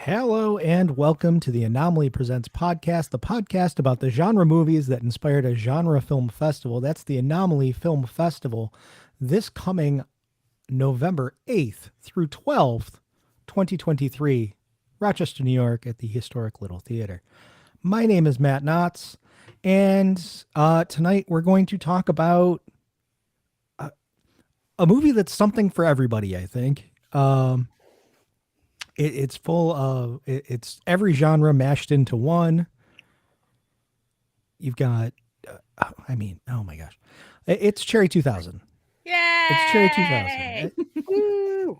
Hello and welcome to the Anomaly Presents podcast, the podcast about the genre movies that inspired a genre film festival. That's the Anomaly Film Festival this coming November 8th through 12th, 2023, Rochester, New York at the historic Little Theater. My name is Matt Knotts, and tonight we're going to talk about a movie that's something for everybody, I think. It's full of it's every genre mashed into one. You've got, oh my gosh, it's Cherry 2000. Yay! It's Cherry 2000.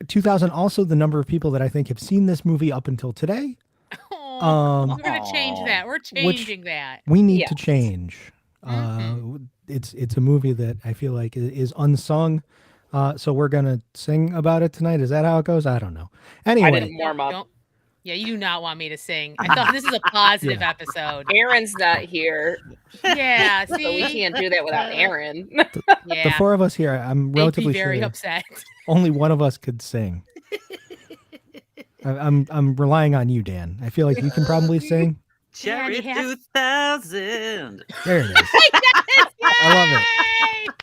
2000 also the number of people that I think have seen this movie up until today. We're gonna change that. We're changing that. We need to change. It's a movie that I feel like is unsung. So we're gonna sing about it tonight. Is that how it goes? I don't know. Anyway, I didn't warm up. Yeah, you do not want me to sing. I thought this is a positive episode. Aaron's not here. Yeah, see, So we can't do that without Aaron. The four of us here, I'm relatively very sure upset. Only one of us could sing. I'm relying on you, Dan. I feel like you can probably sing. Cherry 2000. There it is. I love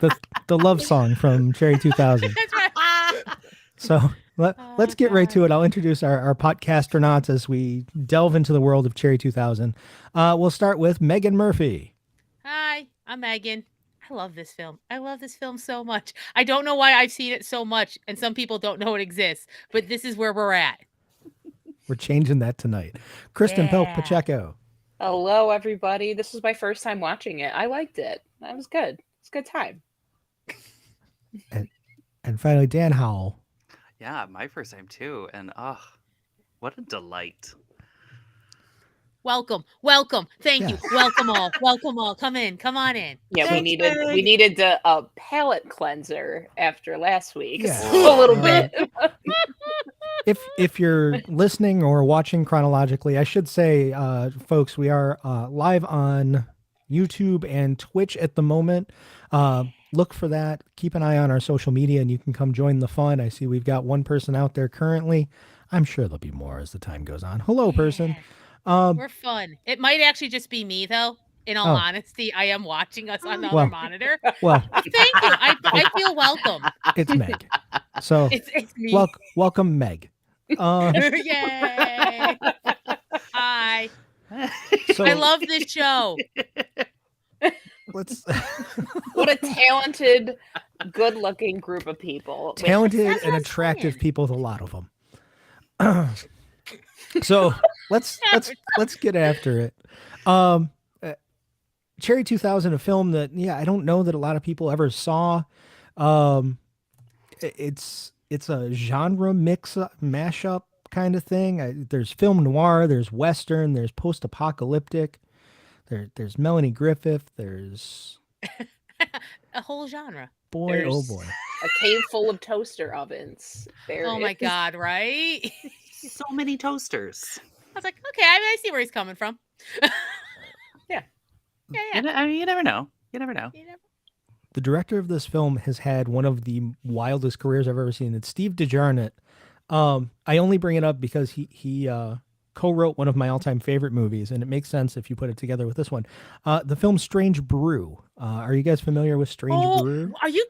it. The love song from Cherry 2000. That's right. So let's get right to it. I'll introduce our podcastronauts as we delve into the world of Cherry 2000. We'll start with Megan Murphy. Hi, I'm Megan. I love this film. I love this film so much. I don't know why I've seen it so much, and some people don't know it exists, but this is where we're at. We're changing that tonight. Kristen Pelk Pacheco. Hello, everybody. This was my first time watching it. I liked it. That was good. It's a good time. And finally, Dan Howell. Yeah, my first time too. And what a delight. Welcome. Thank you. Welcome all. Come on in. Yeah, Thanks, we needed a palate cleanser after last week. Yeah. A little bit. If you're listening or watching chronologically, I should say, folks, we are live on YouTube and Twitch at the moment. Look for that. Keep an eye on our social media and you can come join the fun. I see we've got one person out there currently. I'm sure there'll be more as the time goes on. Hello, person. We're fun. It might actually just be me, though. In all honesty, I am watching us on the other monitor. Well, thank you. I feel welcome. It's Meg. So it's me. Welcome, Meg. Yay! Hi. So I love this show. let's What a talented, good-looking group of people. talented and attractive people, a lot of them. So let's get after it. Cherry 2000, a film that I don't know that a lot of people ever saw. It's a genre mashup kind of thing. There's film noir, there's western, there's post-apocalyptic. There's Melanie Griffith. There's a whole genre. Oh boy. A cave full of toaster ovens. My God, right? So many toasters. I was like, okay, I see where he's coming from. Yeah. You never know. The director of this film has had one of the wildest careers I've ever seen. It's Steve DeJarnett. I only bring it up because he co-wrote one of my all-time favorite movies, and it makes sense if you put it together with this one. The film Strange Brew. Are you guys familiar with Strange Brew? Are you?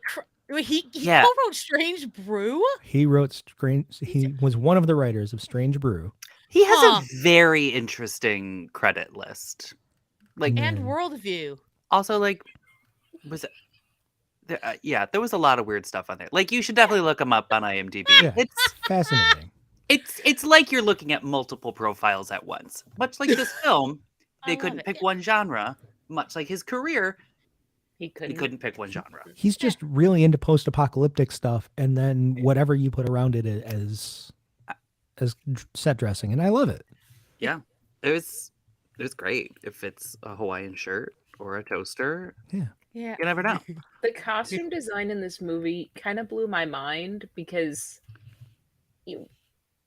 He co-wrote Strange Brew? He was one of the writers of Strange Brew. He has a very interesting credit list. And worldview. Also, was it? There was a lot of weird stuff on there. You should definitely look him up on IMDb. Yeah, it's fascinating. It's like you're looking at multiple profiles at once. Much like this film, they couldn't pick one genre. Much like his career, he couldn't pick one genre. He's just really into post-apocalyptic stuff, and then whatever you put around it as set dressing, and I love it. Yeah, it was great. If it's a Hawaiian shirt or a toaster, yeah, you never know. The costume design in this movie kind of blew my mind because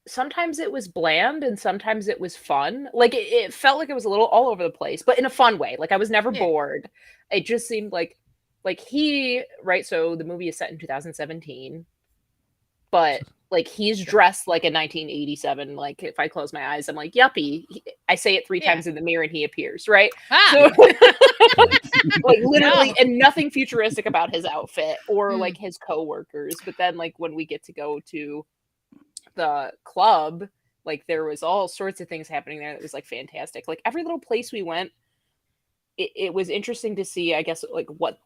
sometimes it was bland and sometimes it was fun. It felt like it was a little all over the place, but in a fun way. I was never bored. It just seemed like so the movie is set in 2017. but like he's dressed like a 1987. Like if I close my eyes, I'm like, yuppie. I say it 3 times in the mirror and he appears, right? So, like literally, and nothing futuristic about his outfit or like his coworkers. But then like when we get to go to the club, like there was all sorts of things happening there that was like fantastic. Like every little place we went, it was interesting to see, I guess, like what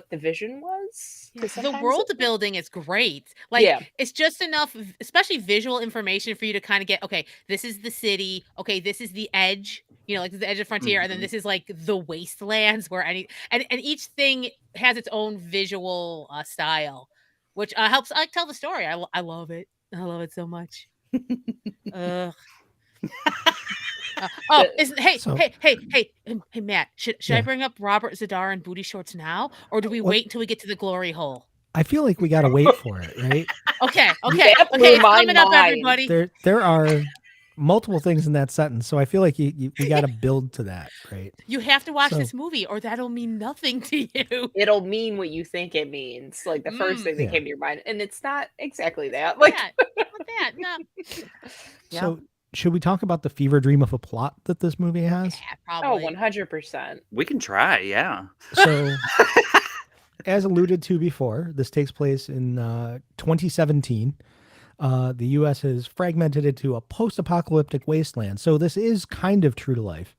the vision was. The world building is great. Like it's just enough, especially visual information for you to kind of get, okay, this is the city. Okay, this is the edge, like the edge of frontier. And then this is like the wastelands where and each thing has its own visual style, which helps tell the story. I love it. I love it so much. Hey, Matt, should I bring up Robert Zadar and booty shorts now, or do we wait until we get to the glory hole? I feel like we got to wait for it, right? Okay. It's coming up, everybody. There are multiple things in that sentence, so I feel like we got to build to that, right? You have to watch this movie, or that'll mean nothing to you. It'll mean what you think it means, like the first thing that came to your mind, and it's not exactly that. Like no. So, should we talk about the fever dream of a plot that this movie has? Yeah, probably. 100%. We can try, yeah. So, as alluded to before, this takes place in 2017. The U.S. has fragmented into a post-apocalyptic wasteland. So this is kind of true to life.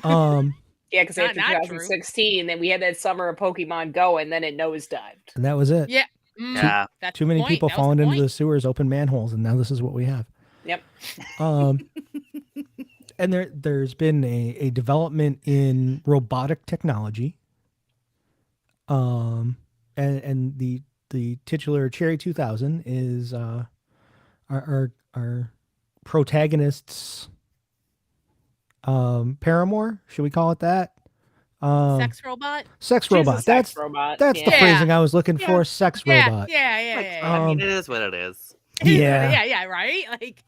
Yeah, because after 2016, then we had that summer of Pokemon Go, and then it nosedived. And that was it. Yeah. That's too many people falling into the sewers, open manholes, and now this is what we have. Yep. And there's been a development in robotic technology. And the titular Cherry 2000 is our protagonist's paramour. Should we call it that? Sex robot. Sex robot. That's the phrasing I was looking for. Sex robot. Yeah. I mean, it is what it is. Yeah, right? Like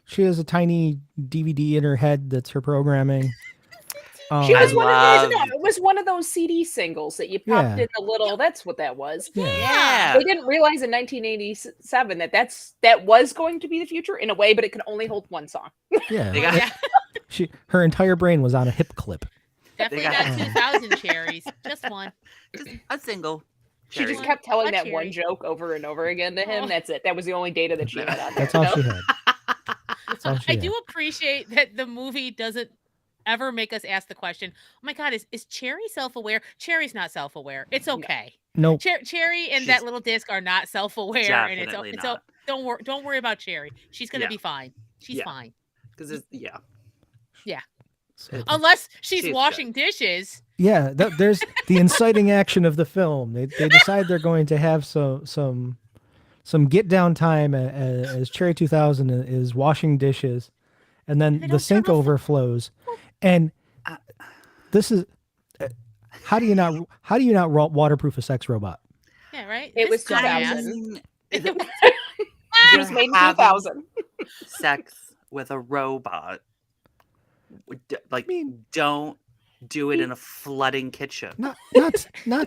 she has a tiny DVD in her head that's her programming. She was it was one of those CD singles that you popped in the little. That's what that was. Yeah. They didn't realize in 1987 that was going to be the future in a way, but it could only hold one song. Her entire brain was on a hip clip. Definitely not 2,000 cherries. Just one. Just a single. She just kept telling that one joke over and over again to him. That's it. That was the only data that she had on there. That's all she had. I do appreciate that the movie doesn't ever make us ask the question, oh my God, is Cherry self-aware? Cherry's not self-aware. It's okay. No. Cherry and that little disc are not self-aware. And it's not. Don't worry about Cherry. She's going to be fine. She's fine. Because Yeah. Unless she's washing dishes. Yeah, there's the inciting action of the film. They decide they're going to have some get down time as Cherry 2000 is washing dishes, and then the sink overflows, and this is how do you not waterproof a sex robot? Yeah, right. It was 2000. It was made in 2000. Sex with a robot. Don't do it in a flooding kitchen. Not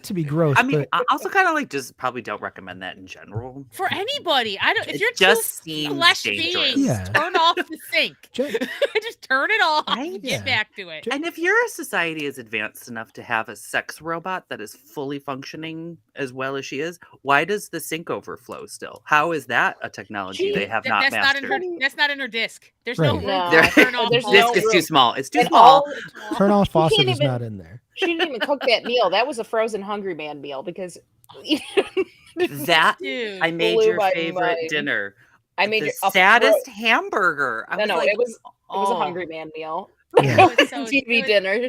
to be gross. I mean, but... I also kind of just probably don't recommend that in general for anybody. I don't. If you're just two flesh beings, turn off the sink. Just turn it off. And get back to it. And if your society is advanced enough to have a sex robot that is fully functioning as well as she is, why does the sink overflow still? How is that a technology they have not mastered? That's not in her disc. There's no room. Turn off. Disc is too small. It's too small. Turn off faucet is not in there. She didn't even cook that meal. That was a frozen Hungry Man meal because I made your favorite dinner. I made the saddest hamburger. It was a Hungry Man meal. Yeah. TV dinner.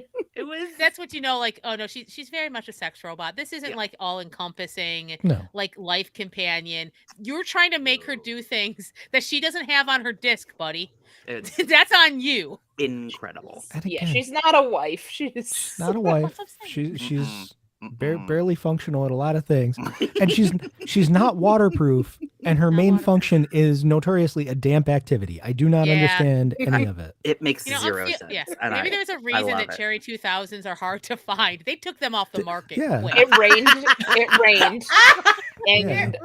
That's what like, oh no, she's very much a sex robot. This isn't like all encompassing, like life companion. You're trying to make her do things that she doesn't have on her disc, buddy. That's on you. Incredible. Yeah, she's not a wife. She's not a wife. She's barely functional at a lot of things, and she's not waterproof. And her main function is notoriously a damp activity. I do not understand any of it. It makes zero sense. Yeah. Maybe there's a reason that Cherry 2000s are hard to find. They took them off the market. Yeah. It rained. And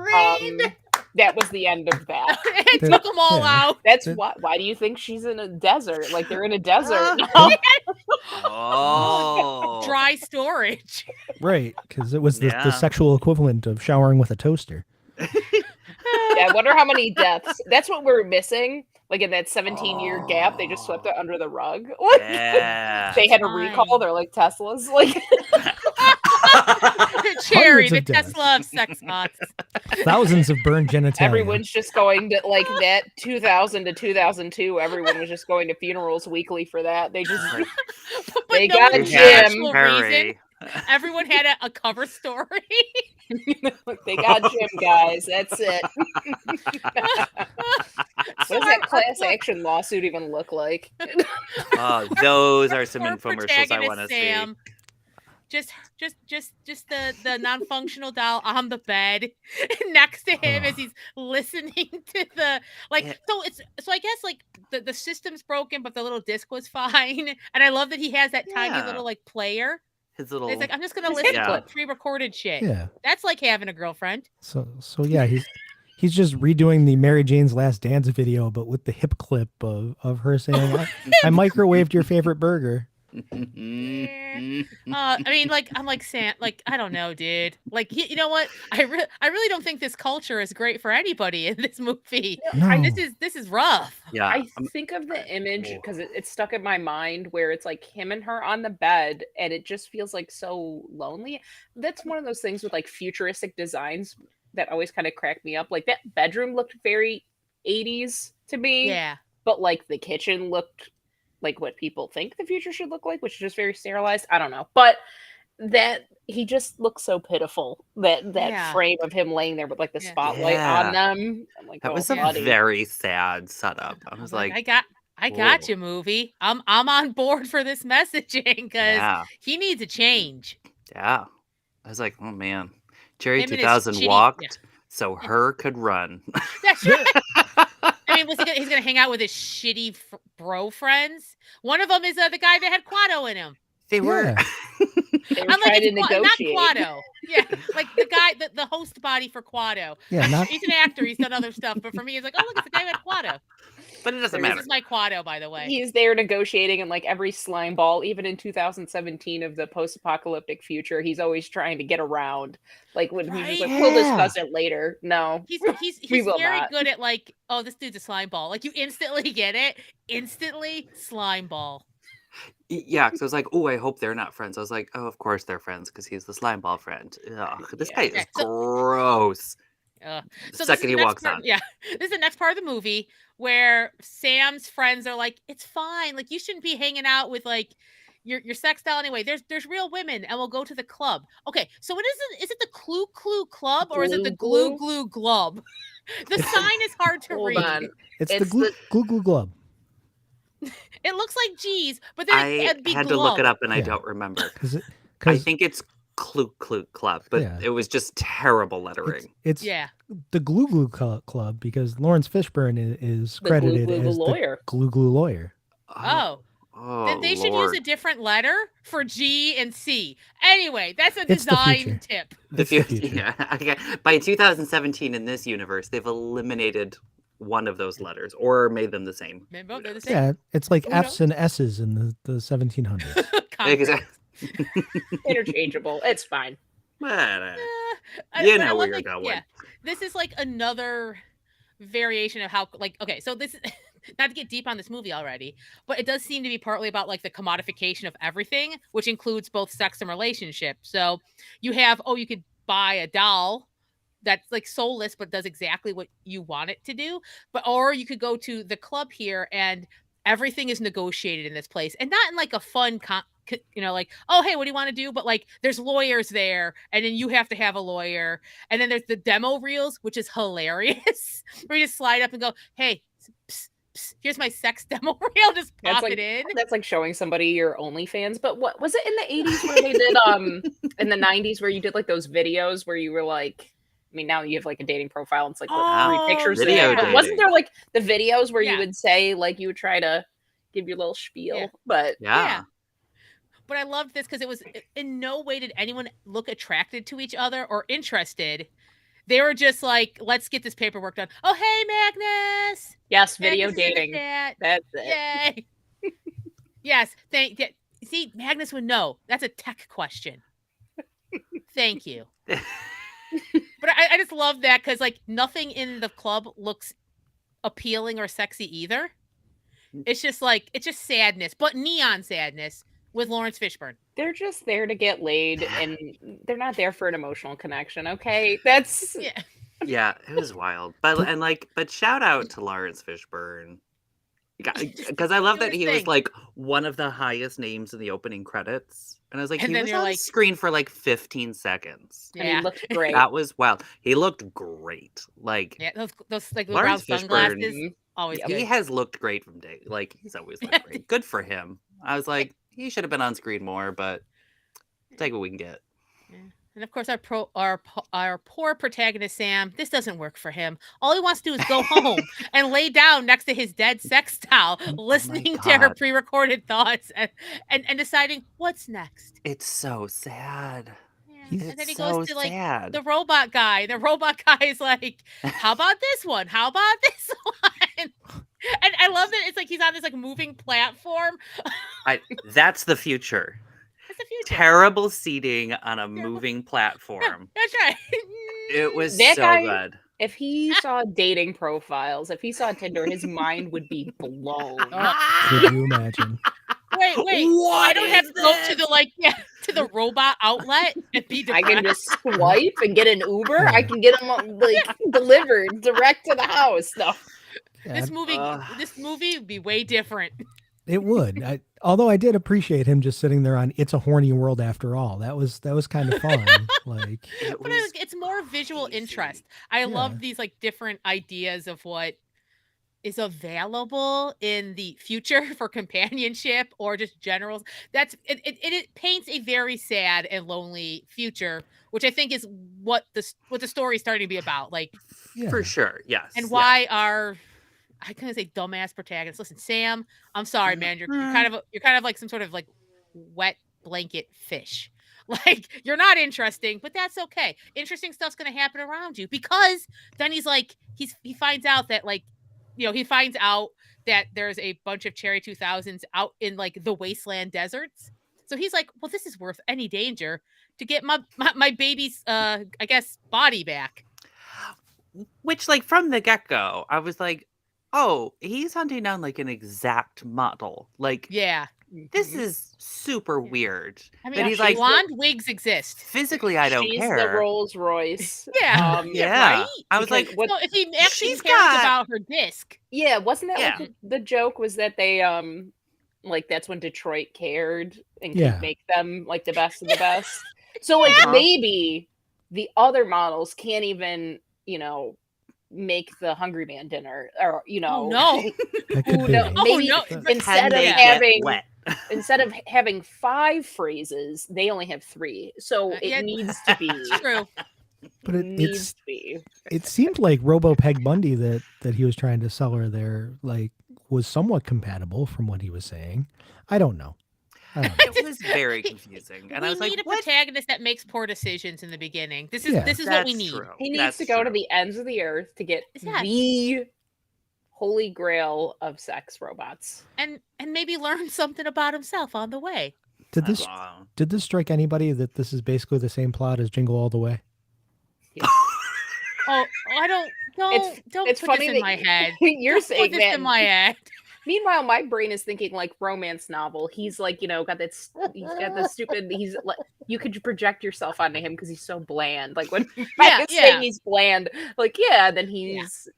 That was the end of that. It took them all out. That's why do you think she's in a desert? Like they're in a desert now. Oh. Dry storage. Right, because it was the sexual equivalent of showering with a toaster. Yeah, I wonder how many deaths. That's what we're missing. Like in that 17-year gap, they just swept it under the rug. Like, they had a recall. They're like Teslas. Like Cherry, the Tesla of sex bots. Thousands of burned genitalia. Everyone's just going to like that 2000 to 2002. Everyone was just going to funerals weekly for that. They just they got Jim. Everyone had a cover story. They got Jim, guys. That's it. What does that class action lawsuit even look like? Those are some infomercials I want to see. Just the non-functional doll on the bed next to him as he's listening to the So I guess like the system's broken, but the little disc was fine. And I love that he has that tiny little like player. His little. It's like I'm just gonna listen to pre-recorded shit. Yeah, that's like having a girlfriend. So yeah, he's just redoing the Mary Jane's Last Dance video, but with the hip clip of her saying, "I microwaved your favorite burger." I mean, like I'm like Sam, like I don't know, dude. Like you know what? I really don't think this culture is great for anybody in this movie. No. This is rough. Yeah, I think of the image because it's stuck in my mind where it's like him and her on the bed, and it just feels like so lonely. That's one of those things with like futuristic designs that always kind of crack me up. Like that bedroom looked very 80s to me. Yeah, but like the kitchen looked like what people think the future should look like, which is just very sterilized. I don't know. But that he just looks so pitiful. That frame of him laying there with like the spotlight on them. I'm like, that was a very sad setup. I was like, I got you, movie. I'm on board for this messaging because he needs a change. Yeah. I was like, oh man. Cherry 2000 walked so her could run. That's right. I mean, he's gonna hang out with his shitty bro friends. One of them is the guy that had Quado in him. They were. They were trying to negotiate. Not Quado. Yeah, like the guy, the host body for Quado. Yeah, he's an actor. He's done other stuff, but for me, it's like, oh look, it's the guy who had Quado. But it doesn't matter. This is my Quado, by the way. He's there negotiating, and like every slime ball, even in 2017 of the post-apocalyptic future, he's always trying to get around. Like when he's like, we'll discuss it later. No, he's very good at like, oh, this dude's a slime ball. Like you instantly get it. Instantly slime ball. Yeah, because I was like, oh, I hope they're not friends. I was like, oh, of course they're friends because he's the slime ball friend. Ugh, this guy is gross. The second he walks on. Yeah, this is the next part of the movie where Sam's friends are like, it's fine. Like you shouldn't be hanging out with like your sex doll anyway. There's real women, and we'll go to the club. Okay, so is it the Clue Club or is it the Glue Glub? The sign is hard to read. On. It's the Glue Glub. It looks like G's, but then I had to look it up and I don't remember. I think it's Clue Club, but it was just terrible lettering. It's the Glue Club because Lawrence Fishburne is credited as the Glue Lawyer. Oh, then they should use a different letter for G and C. Anyway, that's a design tip. The future. Yeah. Okay. By 2017 in this universe, they've eliminated one of those letters or made them the same. They're the same. Yeah, it's like F's and S's in the 1700s. Exactly. Interchangeable. It's fine. You know where you're going. Yeah, this is like another variation of how, like, okay, so this is not to get deep on this movie already, but it does seem to be partly about like the commodification of everything, which includes both sex and relationship. So you have, you could buy a doll that's like soulless but does exactly what you want it to do, or you could go to the club here and everything is negotiated in this place, and not in like a fun like, oh hey, what do you want to do, but like there's lawyers there and then you have to have a lawyer, and then there's the demo reels, which is hilarious, where you just slide up and go, hey, psst, psst, here's my sex demo reel, just pop it in. That's like showing somebody your OnlyFans. But what was it in the 80s where they did in the 90s where you did like those videos where you were like, I mean, now you have like a dating profile and it's like 3 pictures there. But wasn't there like the videos where you would say, like, you would try to give your little spiel? But But I loved this because it was in no way did anyone look attracted to each other or interested. They were just like, let's get this paperwork done. Oh, hey, Magnus. Yes, video Magnus dating. That's it. Yay. Yes. See, Magnus would know. That's a tech question. Thank you. But I just love that because like nothing in the club looks appealing or sexy either. It's just sadness, but neon sadness with Lawrence Fishburne. They're just there to get laid, and they're not there for an emotional connection. Okay, that's yeah, it was wild. But shout out to Lawrence Fishburne. Because I love that he was like one of the highest names in the opening credits. And I was like, he was on screen for like 15 seconds. Yeah. And he looked great. That was wild. He looked great. Like, yeah, those like brown sunglasses. Always good. He has looked great from day. Like, he's always looked great. Good for him. I was like, he should have been on screen more, but take what we can get. Yeah. And of course, our poor protagonist, Sam, this doesn't work for him. All he wants to do is go home and lay down next to his dead sex doll, listening to her pre-recorded thoughts and deciding what's next. It's so sad. Yeah. And then he goes to like the robot guy. The robot guy is like, how about this one? How about this one? And I love that it's like he's on this like moving platform. That's the future. Terrible seating on a moving platform. That's right. It was that so guy, good. If he saw dating profiles, if he saw Tinder, his mind would be blown. Could you imagine? Wait. I don't have to go to to the robot outlet and be depressed. I can just swipe and get an Uber. I can get them delivered direct to the house. No. Yeah, this movie would be way different. It would. Although I did appreciate him just sitting there on "It's a Horny World After All." That was kind of fun. Like, it's more visual interest. I love these like different ideas of what is available in the future for companionship or just generals. It paints a very sad and lonely future, which I think is what the story is starting to be about. Like, for sure, yes. And why our I couldn't say dumbass protagonist. Listen, Sam, I'm sorry, man. You're kind of like some sort of like wet blanket fish. Like, you're not interesting, but that's okay. Interesting stuff's gonna happen around you because then he finds out that like, he finds out that there's a bunch of Cherry 2000s out in like the wasteland deserts. So he's like, well, this is worth any danger to get my baby's I guess body back. Which like from the get-go, I was like, oh, he's hunting down like an exact model. Like, this is super weird. I mean, he's like, blonde wigs exist. Physically, I don't care. She's the Rolls Royce. Yeah. Right? I was like, what? No, if he actually cares about her disc. Yeah, wasn't that like the joke was that they like that's when Detroit cared and could make them like the best of the best. So like maybe the other models can't even, make the Hungry Man dinner, or maybe instead of having 5 phrases, they only have 3. So it needs to be true. But it seemed like Robo Peg Bundy that he was trying to sell her there like was somewhat compatible from what he was saying. I don't know. It was very confusing, and I was like, "We need a protagonist that makes poor decisions in the beginning. This is what we need." True. He needs to go to the ends of the earth to get the holy grail of sex robots, and maybe learn something about himself on the way. Did this strike anybody that this is basically the same plot as Jingle All the Way? Yeah. I don't it's put funny this in my head. You're saying put this in my head. Meanwhile, my brain is thinking like romance novel. He's like, he's got this stupid. He's like, you could project yourself onto him because he's so bland. Like when I saying he's bland, like then he's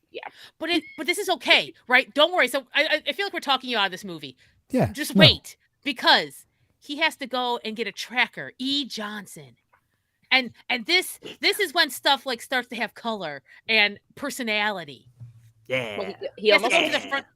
But this is okay, right? Don't worry. So I feel like we're talking you out of this movie. Yeah. Just wait because he has to go and get a tracker, E. Johnson. And this is when stuff like starts to have color and personality. Yeah. Well, he almost goes to the front.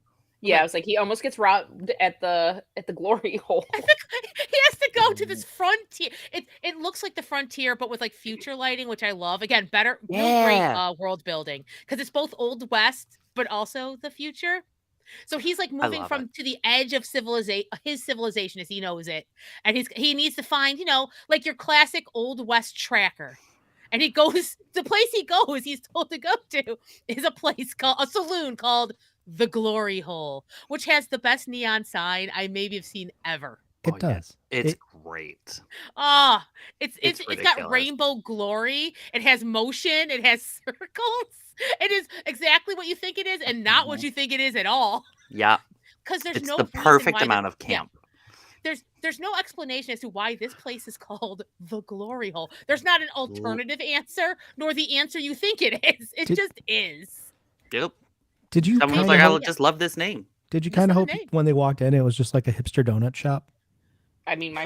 Yeah, I was like, he almost gets robbed at the glory hole. He has to go to this frontier. It looks like the frontier, but with like future lighting, which I love. Again, great world building because it's both Old West, but also the future. So he's like moving to the edge of his civilization as he knows it, and he needs to find like your classic Old West tracker. And he goes, the place he goes, he's told to go to is a saloon called The Glory Hole, which has the best neon sign I maybe have seen ever. It does. It's great. It's got rainbow glory. It has motion. It has circles. It is exactly what you think it is and not what you think it is at all. Yeah. Because there's the perfect amount of camp. There's no explanation as to why this place is called The Glory Hole. There's not an alternative answer, nor the answer you think it is. It just is. Yep. Did you? Someone was like, I just love this name. Did you kind of hope when they walked in, it was just like a hipster donut shop? I mean, my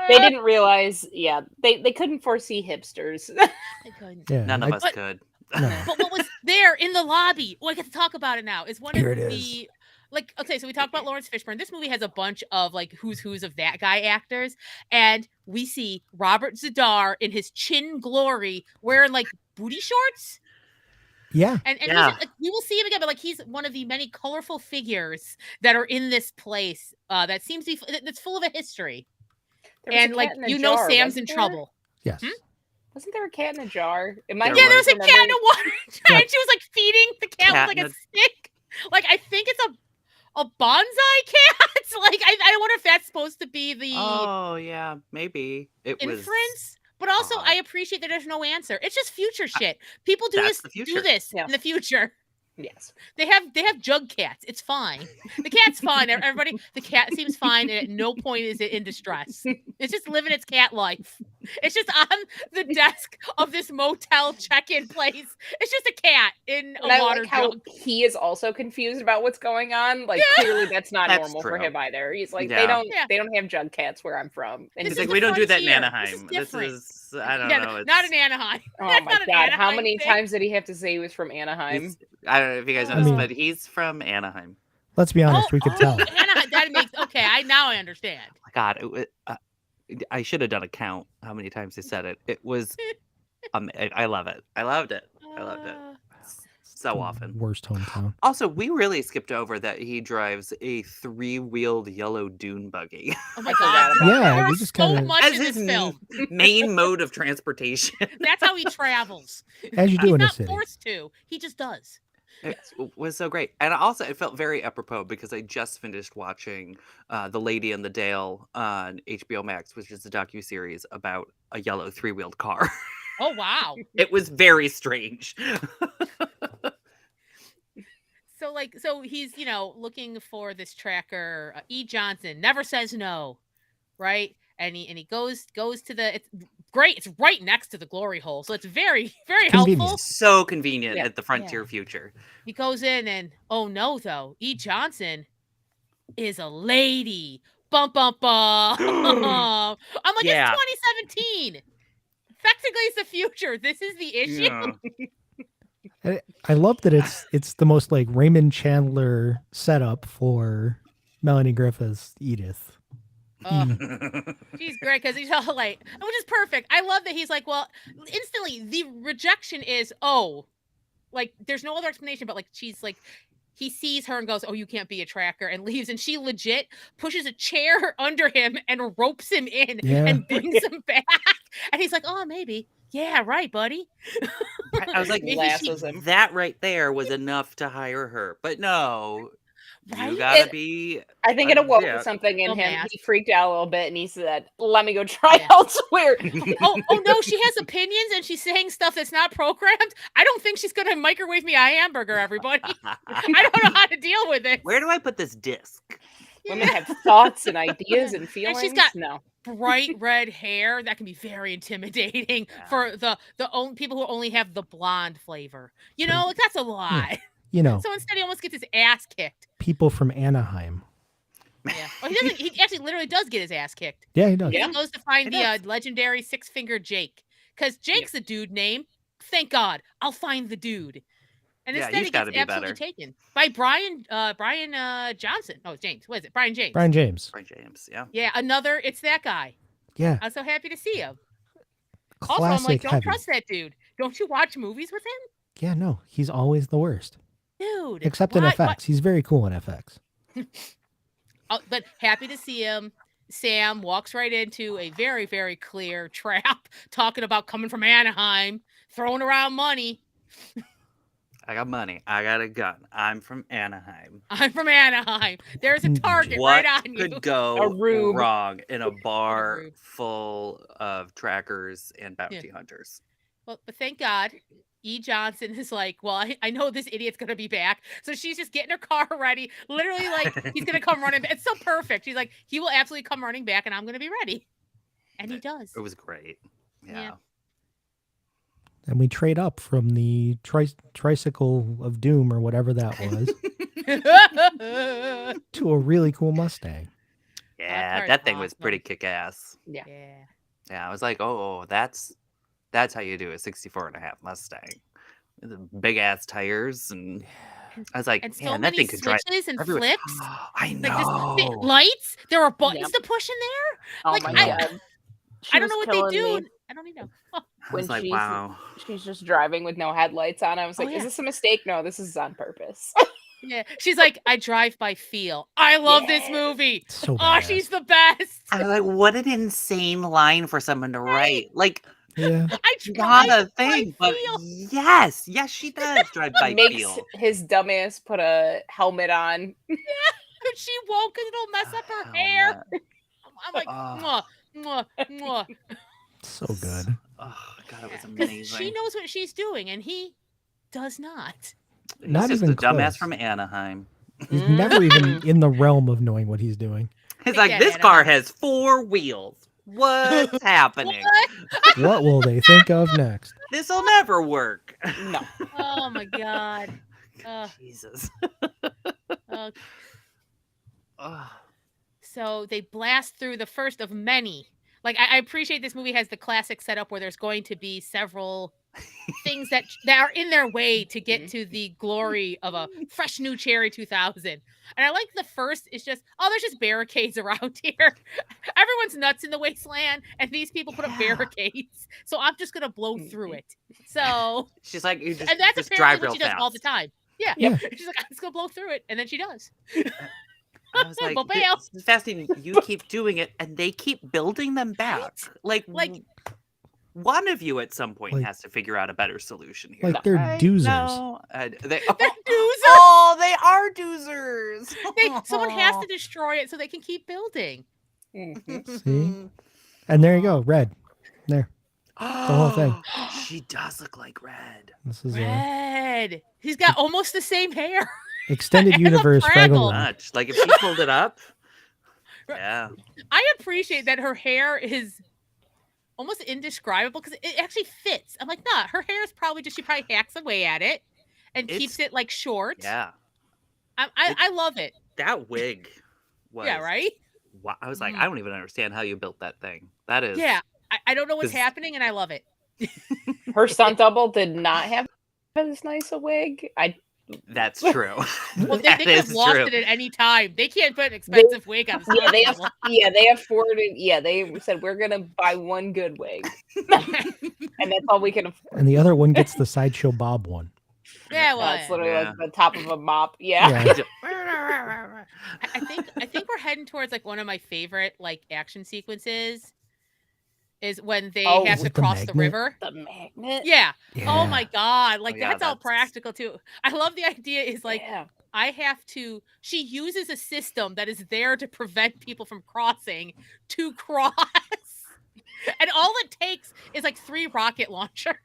they didn't realize. Yeah, they couldn't foresee hipsters. They couldn't. Yeah, None of us could. No. But what was there in the lobby? I get to talk about it now. Is one Here of it the is. like, okay, so we talked about Lawrence Fishburne. This movie has a bunch of like who's of that guy actors, and we see Robert Zadar in his chin glory wearing like booty shorts. Yeah. And we will see him again, but like he's one of the many colorful figures that are in this place that seems to be that's full of a history. And like Sam's in trouble. Yes. Wasn't there a cat in a jar? There was a cat in a water jar, and she was like feeding the cat with like a stick. Like I think it's a bonsai cat. Like I wonder if that's supposed to be the maybe it inference. Was... But also, I appreciate that there's no answer. It's just future shit. People do this in the future. Yes, they have jug cats. It's fine. The cat's fine. Everybody, the cat seems fine, and at no point is it in distress. It's just living its cat life. It's just on the desk of this motel check-in place. It's just a cat in a water jug. He is also confused about what's going on. Like clearly, that's not normal for him either. He's like, they don't have jug cats where I'm from. And he's like, we don't do that in Anaheim. This is I don't know. It's not in Anaheim. Oh my god! How many times did he have to say he was from Anaheim? I don't know if you guys know this, but he's from Anaheim. Let's be honest, we could tell. Anaheim, that makes now I understand. God, I should have done a count how many times they said it. It was, I love it. I loved it. So often. Worst hometown. Also, we really skipped over that he drives a 3-wheeled yellow dune buggy. Oh my god! Yeah, we just kind of as his main mode of transportation. That's how he travels. As you do in a city. He's not forced to. He just does. It was so great. And also, it felt very apropos because I just finished watching The Lady and the Dale on HBO Max, which is a docuseries about a yellow 3-wheeled car. Oh, wow. It was very strange. So he's, looking for this tracker, E. Johnson, never says no, right? And he goes to it's great. It's right next to the glory hole. So it's very, very helpful. So convenient at the frontier future. He goes in and, oh no, though, E. Johnson is a lady. Bum, bum, bum. I'm like, it's 2017. Technically, it's the future. This is the issue. Yeah. I love that it's the most like Raymond Chandler setup for Melanie Griffith's Edith. She's great because he's all like, which is perfect. I love that he's like, well, instantly the rejection is, like there's no other explanation, but like she's like, he sees her and goes, oh, you can't be a tracker, and leaves, and she legit pushes a chair under him and ropes him in and brings him back, and he's like, oh, maybe. Yeah, right, buddy. I was like, that right there was enough to hire her. But no, you gotta be. I think it awoke something in him. He freaked out a little bit and he said, let me go try elsewhere. oh, no, she has opinions and she's saying stuff that's not programmed. I don't think she's going to microwave me a hamburger, everybody. I don't know how to deal with it. Where do I put this disc? Women have thoughts and ideas and feelings. And she's got bright red hair that can be very intimidating for the people who only have the blonde flavor. Like that's a lot. So instead, he almost gets his ass kicked. People from Anaheim. Yeah. Well, he doesn't. He actually literally does get his ass kicked. Yeah, he does. He goes to find the legendary 6-finger Jake, because Jake's a dude name. Thank God, I'll find the dude. And instead, he gets absolutely taken by Brian Johnson. Oh, James. What is it? Brian James. Brian James. Yeah. Yeah, another. It's that guy. Yeah. I'm so happy to see him. Classic also, I'm like, don't heavy. Trust that dude. Don't you watch movies with him? Yeah, no, he's always the worst. Dude. Except in FX. He's very cool in FX. But happy to see him. Sam walks right into a very, very clear trap, talking about coming from Anaheim, throwing around money. I got money. I got a gun. I'm from Anaheim. I'm from Anaheim. There's a target right on you. What could go wrong in a bar full of trackers and bounty hunters? Well, but thank God, E. Johnson is like, well, I know this idiot's going to be back. So she's just getting her car ready. Literally, like, he's going to come running. It's so perfect. She's like, he will absolutely come running back and I'm going to be ready. And he does. It was great. Yeah. And we trade up from the tricycle of doom or whatever that was to a really cool Mustang. Yeah, that thing was pretty kick-ass. Yeah. I was like, oh, that's how you do a 64.5 Mustang. Big ass tires, and I was like, man, that thing could drive and flips. I know. Like this, lights. There are buttons to push in there. Oh like, my God. I don't know what they do. I don't even know. I was like, wow. She's just driving with no headlights on. I was like, is this a mistake? No, this is on purpose. Yeah. She's like, I drive by feel. I love this movie. So she's the best. I was like, what an insane line for someone to write. Like, yeah, not a thing, but yes, she does drive by makes feel. His dumbass put a helmet on. Yeah, she won't because it'll mess up her hair. I'm like, mwah, mwah, mwah. So good. Oh God, it was amazing. She knows what she's doing, and he does not. Not just even a dumbass close. from Anaheim. He's never even in the realm of knowing what he's doing. He's like, this car has 4 wheels. What's happening? What will they think of next? This'll never work. No. Oh my God. Jesus. So they blast through the first of many. Like, I appreciate this movie has the classic setup where there's going to be several things that are in their way to get to the glory of a fresh new cherry 2000. And I like the first is just, there's just barricades around here. Everyone's nuts in the wasteland, and these people put up barricades. So I'm just going to blow through it. So she's like, you just, and that's just apparently drive real what she does fast. all the time. Yeah. She's like, I'm just going to blow through it. And then she does. I was like, this is fascinating. You keep doing it, and they keep building them back. Like one of you at some point has to figure out a better solution here. Like they're doozers. They're doozers. Oh, they are doozers. Someone has to destroy it so they can keep building. See? And there you go, Red. There. The whole thing. She does look like Red. This is Red. He's got almost the same hair. Extended universe Fraggle much. Like if she pulled it up. Yeah. I appreciate that her hair is almost indescribable because it actually fits. I'm like, nah, her hair is probably just, she probably hacks away at it and keeps it like short. Yeah. I love it. That wig was. Yeah, right? Wow. I was like, I don't even understand how you built that thing. That is. Yeah. I don't know what's happening and I love it. Her stunt double did not have as nice a wig. That's true. Well, they could have lost it at any time. They can't put an expensive wig on. They afforded. Yeah, they said we're gonna buy one good wig, and that's all we can afford. And the other one gets the Sideshow Bob one. Yeah, well, it's literally like the top of a mop. Yeah. I think we're heading towards like one of my favorite like action sequences. Is when they have to cross the river. The magnet. Yeah. Oh my God. Like that's all practical too. I love the idea is like I have to, she uses a system that is there to prevent people from crossing to cross. And all it takes is like 3 rocket launchers.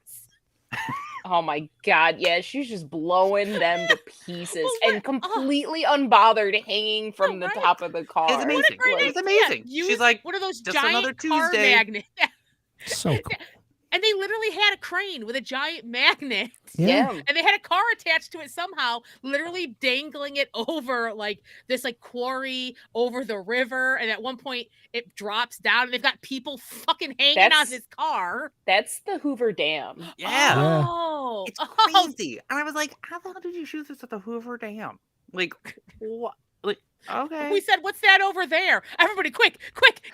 Oh my God. Yeah, she's just blowing them to pieces and completely unbothered hanging from the top of the car. It's amazing. It's amazing. She's like, one of those just giant another car Tuesday. magnets. So cool. And they literally had a crane with a giant magnet. Yeah. And they had a car attached to it somehow, literally dangling it over like this like quarry over the river. And at one point it drops down and they've got people fucking hanging on this car. That's the Hoover Dam. Yeah. Oh. It's crazy. And I was like, how the hell did you shoot this at the Hoover Dam? Like, what? Like, okay. We said, what's that over there? Everybody, quick,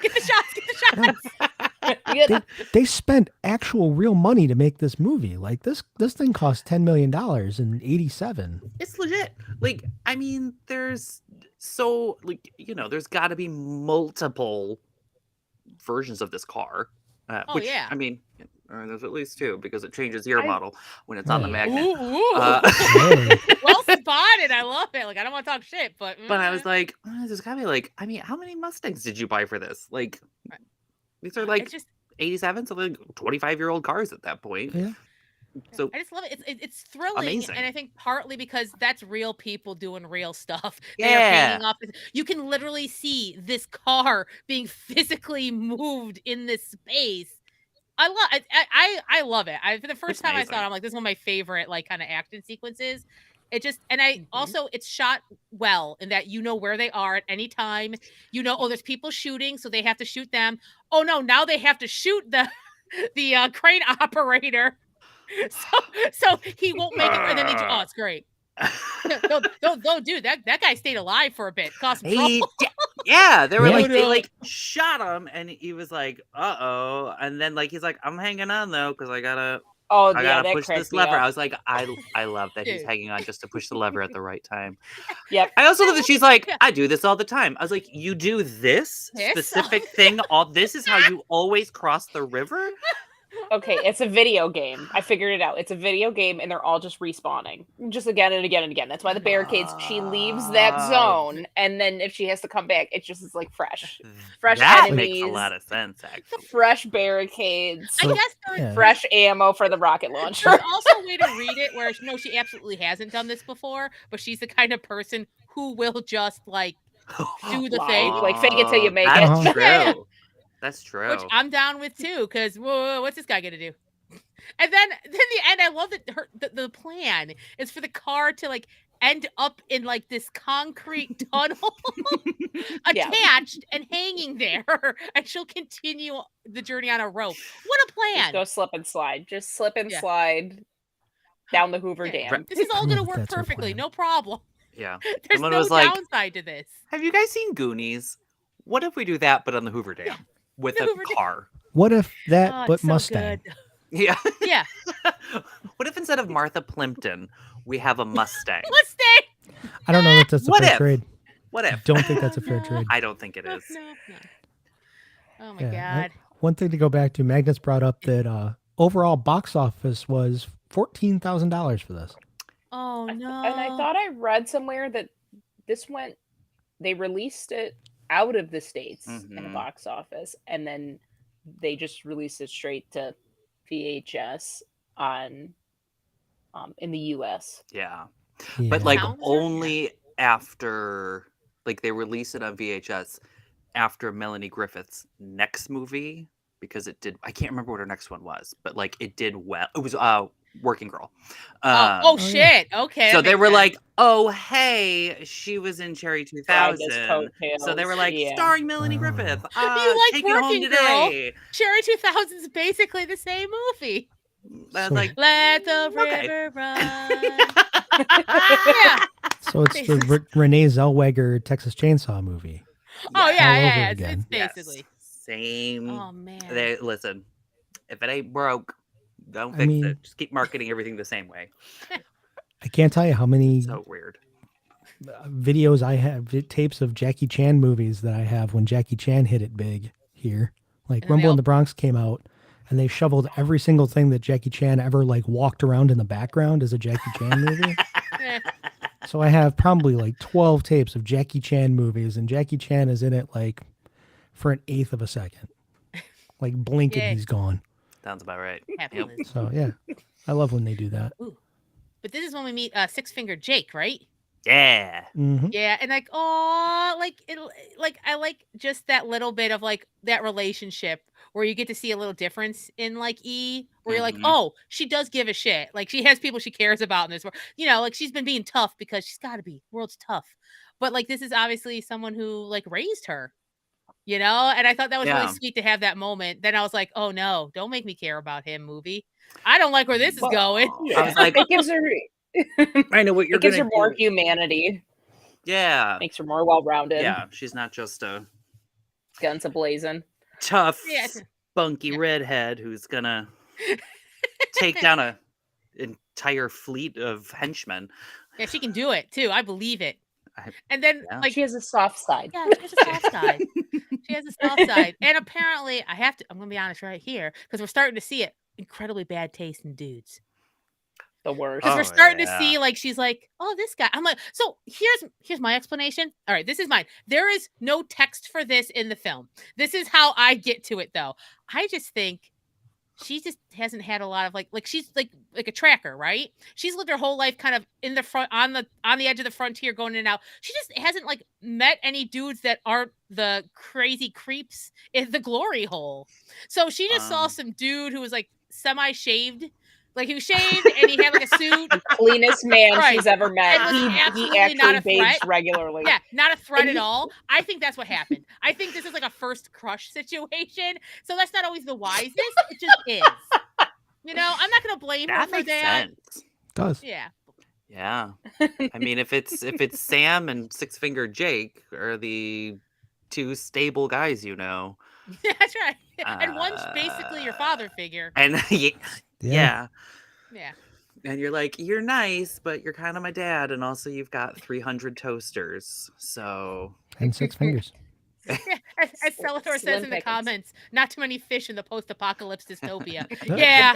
get the shots. They spent actual real money to make this movie. Like this thing cost $10 million in '87. It's legit. Like, I mean, there's So, like, there's got to be multiple versions of this car. Which, yeah. I mean, there's at least 2 because it changes year model when it's on the Yeah. magnet. Hey. Well spotted. I love it. Like, I don't want to talk shit, but But I was like, there's gotta be like, I mean, how many Mustangs did you buy for this? Like, these are like it's just 87, so like 25-year-old cars at that point. Yeah. So I just love it. It's thrilling, amazing. and I think partly because that's real people doing real stuff. They are Yeah. hanging off. You can literally see this car being physically moved in this space. I love it. For the first It's time I saw it, amazing. I'm like, this is one of my favorite like kind of action sequences. It just, and I also, it's shot well in that where they are at any time. Oh, there's people shooting, so they have to shoot them. Oh no, now they have to shoot the crane operator. So he won't make it, and then oh, it's great. No, dude, that guy stayed alive for a bit. Cost him trouble. Yeah, they were Really? like, they like shot him, and he was like, "Uh-oh," and then like he's like, "I'm hanging on though, because I gotta push this lever." I was like, I love that he's hanging on just to push the lever at the right time. Yep. I also love that she's like, I do this all the time. I was like, you do this specific thing? This is how you always cross the river? Okay, it's a video game. I figured it out. It's a video game, and they're all just respawning, just again and again and again. That's why the barricades. She leaves that zone, and then if she has to come back, it just is like fresh that enemies. Makes a lot of sense, actually. Fresh barricades. I guess fresh ammo for the rocket launcher. There's also a way to read it where she absolutely hasn't done this before, but she's the kind of person who will just like do the thing, like fake it till you make That's it. True. That's true. Which I'm down with too, because what's this guy gonna do? And then the end, I love that the plan is for the car to like end up in like this concrete tunnel attached and hanging there, and she'll continue the journey on a rope. What a plan! Just go slip and slide. Just slip and slide down the Hoover Dam. This is all gonna work perfectly, no problem. Yeah. There's no downside to this. Have you guys seen Goonies? What if we do that, but on the Hoover Dam with a car? What if that, but Mustang? Yeah. Yeah. What if instead of Martha Plimpton, we have a Mustang? Mustang! I don't know if that's a fair trade. What if? I don't think that's a fair trade. I don't think it is. No. Oh my God. One thing to go back to, Magnus brought up that overall box office was $14,000 for this. Oh no. And I thought I read somewhere that they released it out of the States in a box office, and then they just released it straight to VHS in the US. Yeah. But like only after, like, they released it on VHS after Melanie Griffith's next movie, because it did, I can't remember what her next one was, but like it did well. It was Working Girl. Shit. Okay. So they were like, oh, hey, she was in Cherry 2000. So they were like, starring Melanie Griffith. You like Take Working it home today. Girl? Cherry 2000 is basically the same movie. I was like, let the river run. Yeah. So it's the Renee Zellweger Texas Chainsaw movie. Oh yeah. It's basically same. Oh man. Listen, if it ain't broke, don't fix it. Just keep marketing everything the same way. I can't tell you how many so weird videos I have, tapes of Jackie Chan movies that I have when Jackie Chan hit it big here. Like Rumble in the Bronx came out, and they shoveled every single thing that Jackie Chan ever like walked around in the background as a Jackie Chan movie. So I have probably like 12 tapes of Jackie Chan movies, and Jackie Chan is in it like for an eighth of a second. Like blink and he's gone. Sounds about right. Yep. So yeah, I love when they do that. Ooh. But this is when we meet Six Finger Jake, right? Yeah. Mm-hmm. Yeah, and like, oh, I like just that little bit of like that relationship where you get to see a little difference in like E, where you're like, oh, she does give a shit. Like she has people she cares about in this world. You know, like she's been being tough because she's got to be. World's tough, but like this is obviously someone who like raised her. You know, and I thought that was really sweet to have that moment. Then I was like, oh no, don't make me care about him, movie. I don't like where this is going. Yeah. I was like, it gives her. I know what you're. It gives her more humanity. Yeah, makes her more well-rounded. Yeah, she's not just a guns a-blazing, tough, spunky redhead who's gonna take down a entire fleet of henchmen. Yeah, she can do it too. I believe it. And then Yeah. like she has a soft side. Yeah, she has a soft side. She has a soft side. And apparently, I'm gonna be honest right here, because we're starting to see it. Incredibly bad taste in dudes. The worst. Because Oh, we're starting to yeah. see, like, she's like, oh, this guy. I'm like, so here's my explanation. All right, this is mine. There is no text for this in the film. This is how I get to it, though. I just think she just hasn't had a lot of like she's like a tracker, right? She's lived her whole life kind of in the front on the edge of the frontier, going in and out. She just hasn't like met any dudes that aren't the crazy creeps in the glory hole. So she just saw some dude who was like semi-shaved. Like he was shaved and he had like a suit. The cleanest man she's ever met. He absolutely not actually a threat. bathes regularly. Yeah, not a threat at all. I think that's what happened. I think this is like a first crush situation. So that's not always the wisest. It just is. You know, I'm not gonna blame her for that. Sense. Does. Yeah. Yeah. I mean, if it's Sam and Six Finger Jake are the two stable guys, you know. That's right. And one's basically your father figure. And yeah. Yeah. And you're like, you're nice, but you're kind of my dad, and also you've got 300 toasters, so and 6 fingers. Yeah, as Celador says in the comments, not too many fish in the post-apocalypse dystopia. Yeah.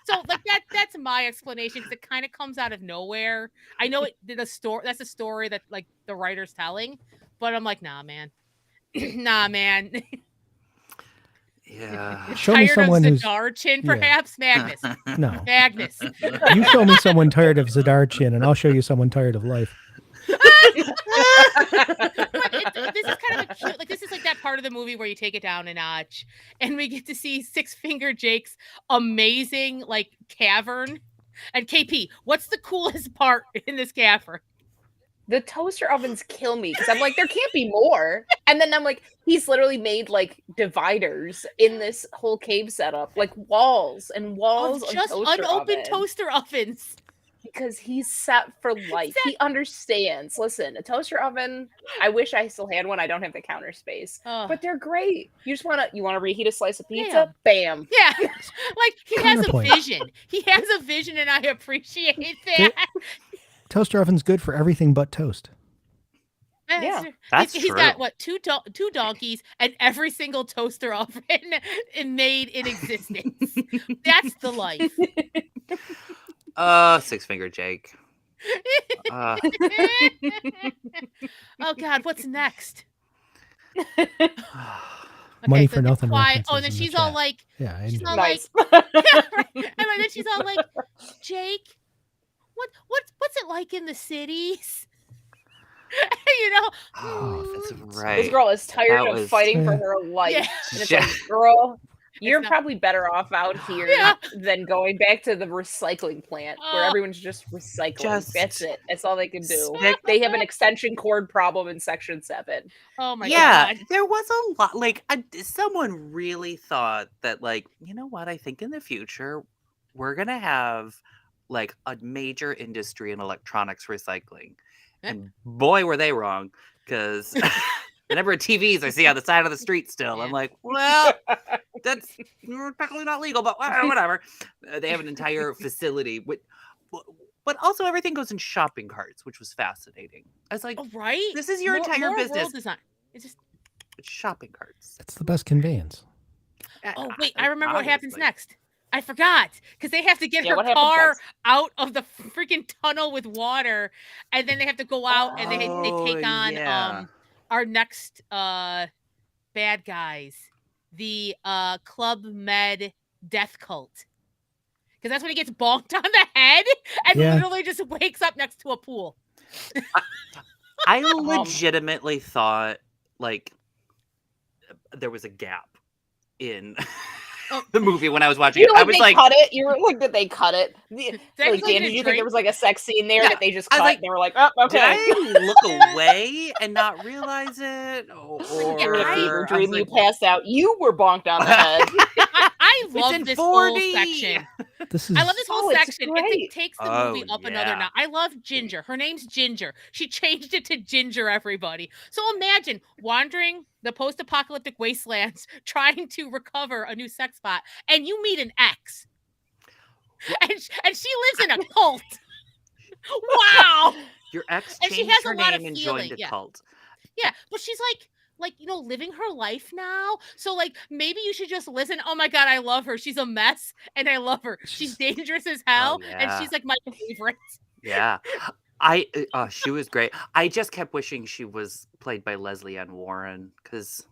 So like that's my explanation, because it kind of comes out of nowhere. I know that's a story that like the writer's telling, but I'm like, nah, man. Yeah. Show me someone who's Chin, perhaps. Magnus. No. Magnus. You show me someone tired of Zadar Chin, and I'll show you someone tired of life. But this is kind of a cute, like this is like that part of the movie where you take it down a notch, and we get to see Six Finger Jake's amazing like cavern. And KP, what's the coolest part in this cavern? The toaster ovens kill me, because I'm like, there can't be more. And then I'm like, he's literally made like dividers in this whole cave setup, like walls and walls of just unopened toaster ovens. Because he's set for life. He understands. Listen, a toaster oven, I wish I still had one. I don't have the counter space. But they're great. You want to reheat a slice of pizza? Yeah. Bam. Yeah. Like he has a vision. He has a vision, and I appreciate that. Toaster oven's good for everything but toast. Yeah, he's got what two donkeys and every single toaster oven made in existence. That's the life. Six Finger Jake. Oh God, what's next? Money for nothing. Oh, and then she's all like, yeah, she's all nice. like, and then she's all like, Jake, what's it like in the cities? You know, that's right. This girl is tired of fighting for her life. Yeah. And it's like, girl, you're probably better off out here than going back to the recycling plant where everyone's just recycling. That's it. That's all they can do. They have an extension cord problem in Section 7. Oh my God. Yeah, there was a lot. Like, someone really thought that, like, you know what? I think in the future we're gonna have like a major industry in electronics recycling. And boy, were they wrong, because the number of TVs I see on the side of the street still, I'm like, well, that's technically not legal, but whatever. They have an entire facility, but also everything goes in shopping carts, which was fascinating. I was like, right? This is your entire business. It's just shopping carts. It's the best conveyance. Oh, wait, I remember what happens next. I forgot, because they have to get her car next? out of the freaking tunnel with water, and then they have to go out and they take on our next bad guys, the Club Med Death Cult, because that's when he gets bonked on the head and literally just wakes up next to a pool. I legitimately thought like there was a gap in the movie when I was watching it. I was like, cut it. You were like, did they cut it? Like, Dan, did you think there was like a sex scene there that they just cut? Like, and they were like, oh, okay. Did I look away and not realize it? Or in a fever dream, you passed out. You were bonked on the head. I love this whole section. I love this whole section. It takes the movie up another notch. I love Ginger. Her name's Ginger. She changed it to Ginger, everybody. So imagine wandering the post-apocalyptic wastelands trying to recover a new sex spot, and you meet an ex. And she lives in a cult. Wow. Your ex And she changed has her a lot of name and feeling. joined a Yeah. cult. Yeah, but she's like living her life now. So like maybe you should just listen. Oh my god, I love her. She's a mess, and I love her. She's dangerous as hell, and she's like my favorite. Yeah. She was great. I just kept wishing she was played by Leslie Ann Warren because,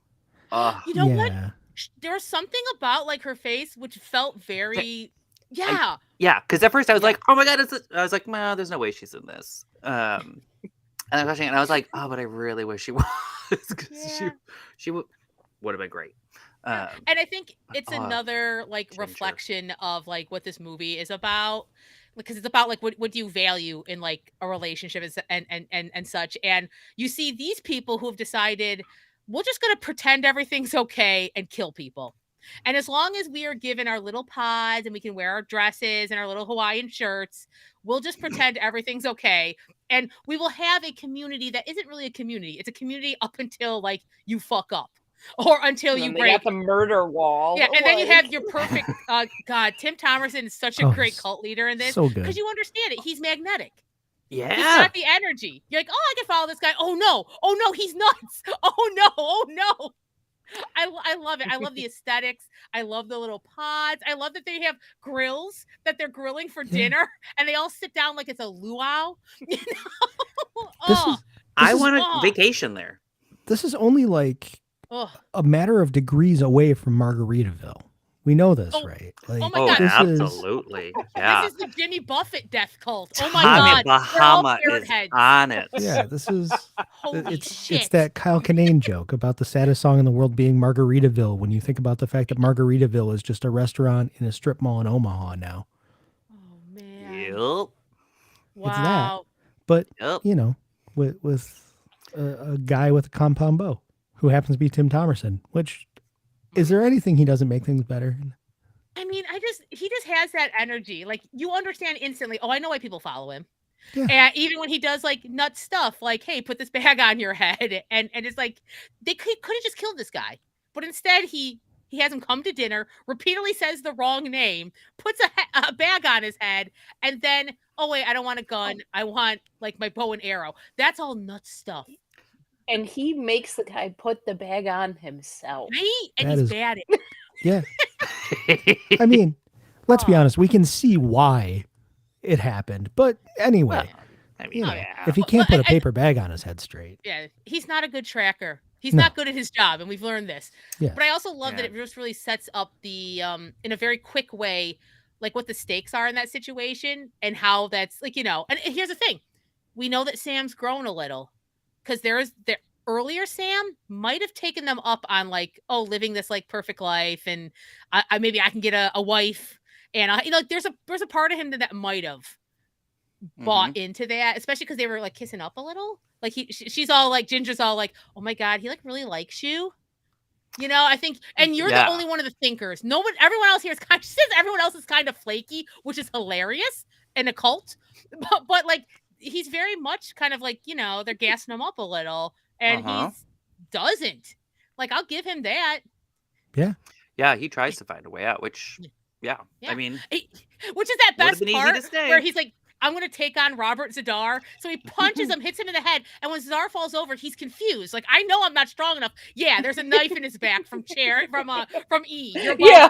You know what? There was something about like her face which felt very, yeah, because at first I was like, oh my god, I was like, well, there's no way she's in this. And I'm watching it, and I was like, oh, but I really wish she was because she would have been great. and I think it's another like reflection of like what this movie is about, because it's about like what do you value in like a relationship and such. And you see these people who have decided we're just going to pretend everything's okay and kill people. And as long as we are given our little pods and we can wear our dresses and our little Hawaiian shirts, we'll just pretend everything's okay. And we will have a community that isn't really a community. It's a community up until like you fuck up. Or until you break. Got the murder wall. Yeah, and then you have your perfect. God, Tim Thomerson is such a great cult leader in this. So good. Because you understand it. He's magnetic. Yeah. He's got the energy. You're like, oh, I can follow this guy. Oh no, he's nuts. Oh no. I love it. I love the aesthetics. I love the little pods. I love that they have grills that they're grilling for dinner, and they all sit down like it's a luau. You know? I want a vacation there. This is only like a matter of degrees away from Margaritaville. We know this, right? Like, oh my god, absolutely. Yeah. This is the Jimmy Buffett death cult. Oh my god. Bahama is on it. Yeah, this is it's that Kyle Kinane joke about the saddest song in the world being Margaritaville, when you think about the fact that Margaritaville is just a restaurant in a strip mall in Omaha now. Oh man. Yep. Wow. It's that. But you know, with a guy with a compound bow who happens to be Tim Thomerson, which is there anything he doesn't make things better? I mean, he just has that energy. Like you understand instantly. Oh, I know why people follow him. Yeah. And even when he does like nut stuff, like, hey, put this bag on your head. And it's like, they could have just killed this guy. But instead he has him come to dinner, repeatedly says the wrong name, puts a bag on his head, and then, oh wait, I don't want a gun. I want like my bow and arrow. That's all nut stuff. And he makes the guy put the bag on himself. Right? And he's bad at it. Yeah. I mean, let's be honest. We can see why it happened. But anyway, if he can't put a paper bag on his head straight. Yeah, he's not a good tracker. He's not good at his job, and we've learned this. Yeah. But I also love that it just really sets up the, in a very quick way, like what the stakes are in that situation and how that's like, you know, and here's the thing. We know that Sam's grown a little. Because the earlier Sam might have taken them up on like, oh, living this like perfect life, and I maybe I can get a wife, and there's a part of him that might have bought into that, especially because they were like kissing up a little. Like she's all like, Ginger's all like, oh my god, he like really likes you. You know, I think, and you're the only one of the thinkers. Everyone else here is kind of, she says everyone else is kind of flaky, which is hilarious in a cult, but like. He's very much kind of like, you know, they're gassing him up a little, and he doesn't. Like, I'll give him that. Yeah. Yeah, he tries to find a way out, which, I mean. Which is that best part where he's like, I'm going to take on Robert Zadar. So he punches him, hits him in the head, and when Zadar falls over, he's confused. Like, I know I'm not strong enough. Yeah, there's a knife in his back from E. You're yeah,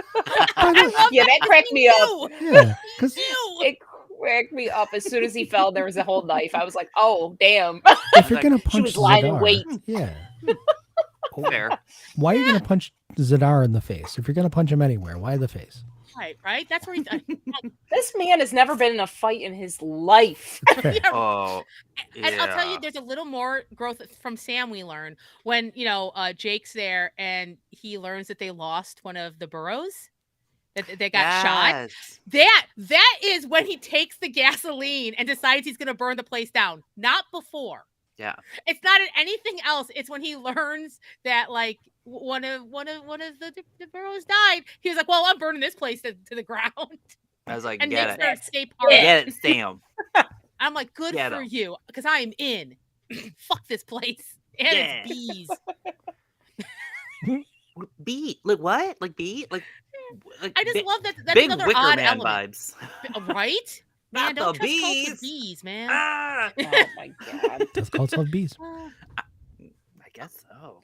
that cracked me up. Yeah, because it cracked me up as soon as he fell. There was a whole knife. I was like, "Oh, damn!" If you're gonna punch, she was lying in wait. Yeah. Fair. Why are you gonna punch Zadar in the face? If you're gonna punch him anywhere, why the face? Right. That's where he's. This man has never been in a fight in his life. And I'll tell you, there's a little more growth from Sam. We learn when Jake's there and he learns that they lost one of the burrows. That they got shot. That is when he takes the gasoline and decides he's going to burn the place down. Not before. Yeah. It's not anything else. It's when he learns that like one of the burrows died. He was like, "Well, I'm burning this place to the ground." I was like, and "Get makes it, their escape harder." Get it, Sam. I'm like, "Good for you," because I am in. Fuck this place and its bees. Bee? Like what? Like bee? Like I just love that. That's big another Wicker odd Man element. vibes, Right? Man, Not don't the trust cults bees. with bees, man. Ah! Oh my god. Does cults love bees? I guess so.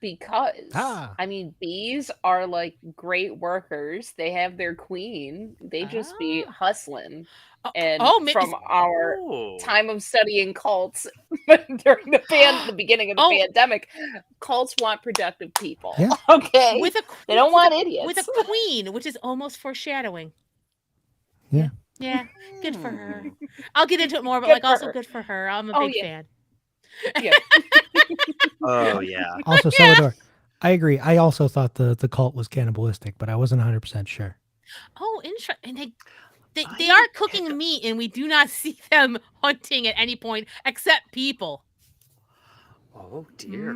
Because I mean, bees are like great workers. They have their queen. They just be hustling. And from our time of studying cults during the beginning of the pandemic, cults want productive people. Yeah. Okay, they don't want idiots. With a queen, which is almost foreshadowing. Yeah. Yeah, good for her. I'll get into it more, but Good like for also her. good for her. I'm a big fan. Yeah. Oh yeah. Also, Salvador, I agree. I also thought the cult was cannibalistic, but I wasn't 100% sure. Oh, interesting. And they are cooking meat, and we do not see them hunting at any point except people. Oh dear.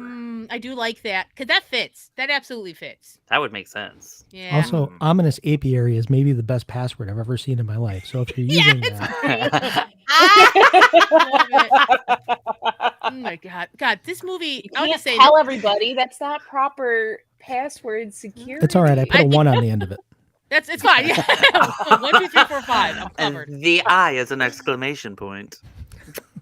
I do like that because that fits. That absolutely fits. That would make sense. Yeah. Also, ominous apiary is maybe the best password I've ever seen in my life. So if you're using that, oh my god, this movie. I can't tell everybody that's not proper password security. it's all right. I put a 1 on the end of it. It's fine. Yeah. 1, 2, 3, 4, 5. I'm covered. And the I is an exclamation point.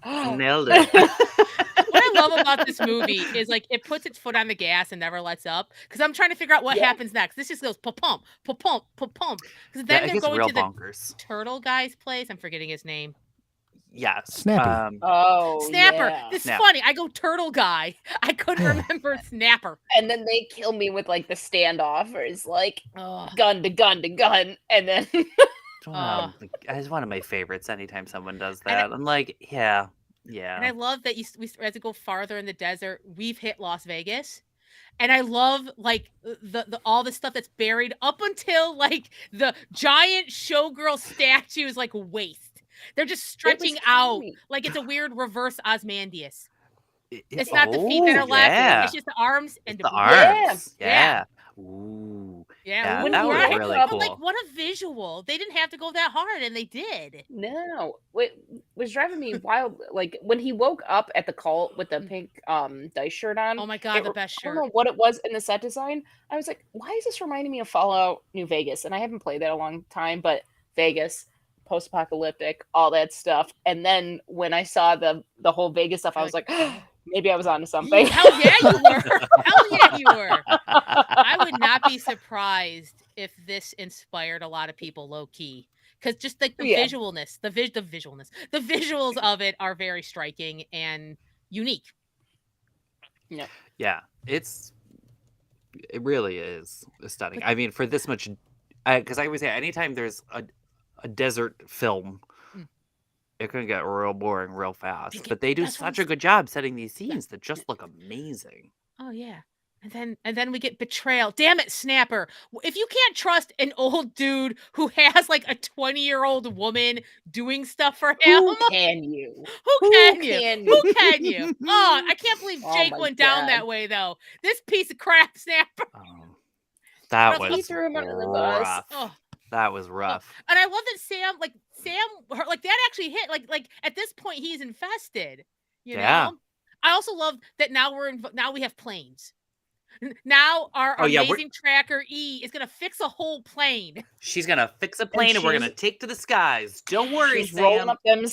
Nailed it. What I love about this movie is like it puts its foot on the gas and never lets up. Because I'm trying to figure out what happens next. This just goes pa-pump, pa-pump, pa-pump. Because then they're going to the turtle guy's place. I'm forgetting his name. Yes. Snappy. Snapper. Yeah. This is funny. I go turtle guy. I couldn't remember Snapper. And then they kill me with like the standoff, or it's like gun to gun to gun, and then it's one of my favorites. Anytime someone does that, I'm like, yeah. And I love that as we go farther in the desert, we've hit Las Vegas. And I love like the all the stuff that's buried up until like the giant showgirl statue's like waist. They're just stretching out like it's a weird reverse Osmandius. It's not the feet that are left. It's just the arms and the arms. Yeah. Ooh. Yeah. That was really cool. Like, what a visual. They didn't have to go that hard, and they did. No. What was driving me wild, like when he woke up at the cult with the pink dice shirt on. Oh my god, the best shirt. I don't know what it was in the set design. I was like, why is this reminding me of Fallout New Vegas? And I haven't played that in a long time, but Vegas, post-apocalyptic, all that stuff. And then when I saw the whole Vegas stuff, I was like, maybe I was onto something. Hell yeah, you were. Hell yeah, you were. I would not be surprised if this inspired a lot of people low key. Because just like the visualness, the visuals of it are very striking and unique. Yeah. Yeah. It really is stunning. I mean, for this much, because I always say anytime there's a desert film, it can get real boring real fast. But they do such a good job setting these scenes that just look amazing. Oh yeah. And then we get betrayal. Damn it, Snapper. If you can't trust an old dude who has like a 20-year-old woman doing stuff for him, who can you? Who can you? Oh, I can't believe Jake went down that way though. This piece of crap, Snapper. That was he threw him under the bus. That was rough. And I love that Sam, that actually hit. Like at this point, he's infested. You know. I also love that now we have planes. Now our amazing tracker E is gonna fix a whole plane. She's gonna fix a plane and we're gonna take to the skies. Don't worry, she's Sam. Rolling up them.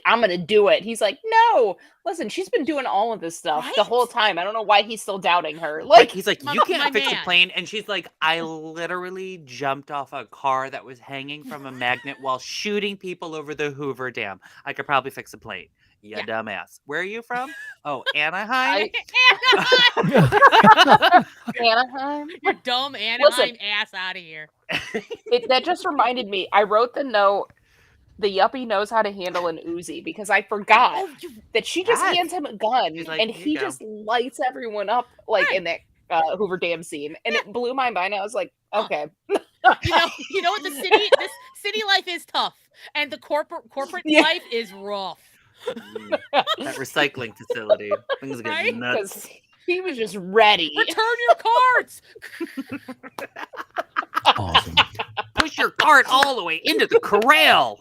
I'm gonna do it. He's like, no. Listen, she's been doing all of this stuff the whole time. I don't know why he's still doubting her. Like he's like, you can't fix a plane, and she's like, I literally jumped off a car that was hanging from a magnet while shooting people over the Hoover Dam. I could probably fix a plane. Yeah, dumbass. Where are you from? Oh, Anaheim. Anaheim. Your dumb Anaheim ass out of here. That just reminded me. I wrote the note. The yuppie knows how to handle an Uzi because I forgot that she just hands him a gun and he just lights everyone up like in that Hoover Dam scene, and it blew my mind. I was like, okay. You know what? This city life is tough, and the corporate life is rough. That recycling facility. Things get nuts. He was just ready. Return your carts. Awesome. Push your cart all the way into the corral.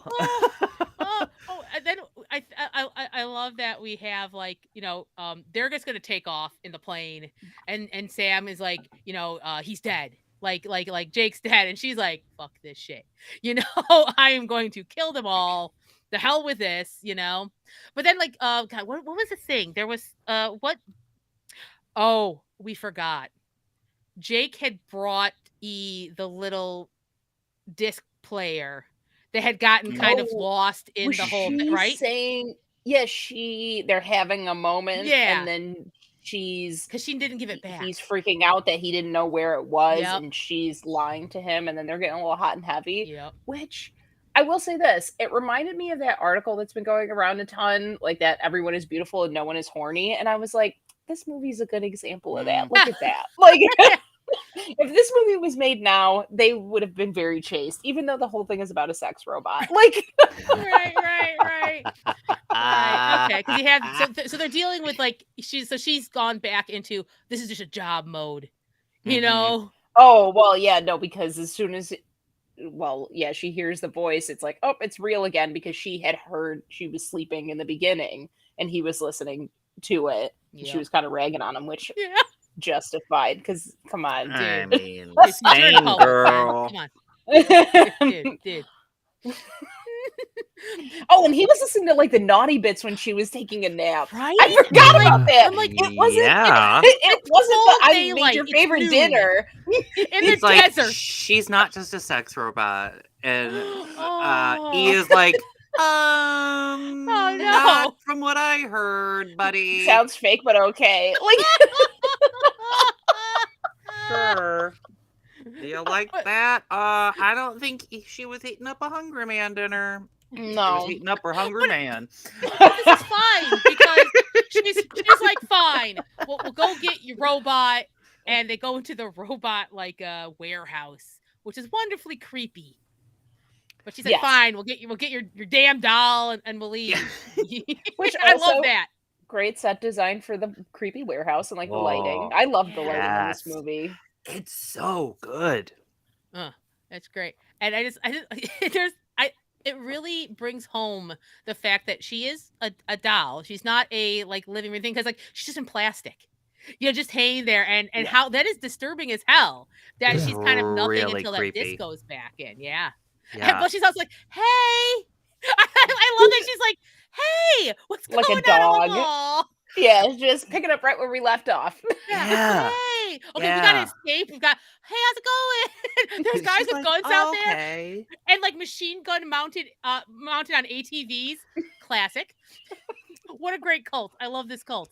And then I love that we have they're just gonna take off in the plane, and Sam is like, he's dead. like Jake's dad, and she's like, fuck this shit. I am going to kill them all. The hell with this, But then God, what was the thing? There was what? Oh, we forgot. Jake had brought the little disc player that had gotten kind of lost in the whole, right? Saying, they're having a moment, and then because she didn't give it back. He's freaking out that he didn't know where it was, and she's lying to him, and then they're getting a little hot and heavy. Yep. Which I will say this, it reminded me of that article that's been going around a ton, like that everyone is beautiful and no one is horny, and I was like, this movie's a good example of that. Look at that. Like, if this movie was made now, they would have been very chaste, even though the whole thing is about a sex robot. Like, right. Okay, because you have so they're dealing with she's gone back into this is just a job mode, Oh well, yeah, no, because as soon as she hears the voice, it's like, oh, it's real again, because she had heard she was sleeping in the beginning and he was listening to it. Yep. She was kind of ragging on him, which justified, because come on, dude. I mean, same girl. Come on, dude. Oh, and he was listening to the naughty bits when she was taking a nap. Right? I forgot about that. I'm like, it wasn't. It wasn't the I made your favorite dinner in the desert. She's not just a sex robot, and he is like, oh no, not from what I heard, buddy. Sounds fake, but okay. Sure. Do you like that? I don't think she was eating up a Hungry Man dinner. No. She was eating up her Hungry Man. This is fine, because she's like, fine, we'll go get your robot, and they go into the robot warehouse, which is wonderfully creepy. But she's like, fine, we'll get your damn doll and we'll leave. Which I love that. Great set design for the creepy warehouse and the lighting. I love the lighting in this movie. It's so good. That's great. And it really brings home the fact that she is a doll. She's not a living thing, because she's just in plastic. Just hanging there, and how that is disturbing as hell. That she's kind of nothing really until creepy. That disc goes back in. Yeah. But she's also like, hey. I love that she's like, hey, what's going on? Like a dog. Yeah, just picking up right where we left off. Yeah. Hey. Okay, we gotta escape. We've got, hey, how's it going? There's guys with guns out there. And machine gun mounted on ATVs. Classic. What a great cult. I love this cult.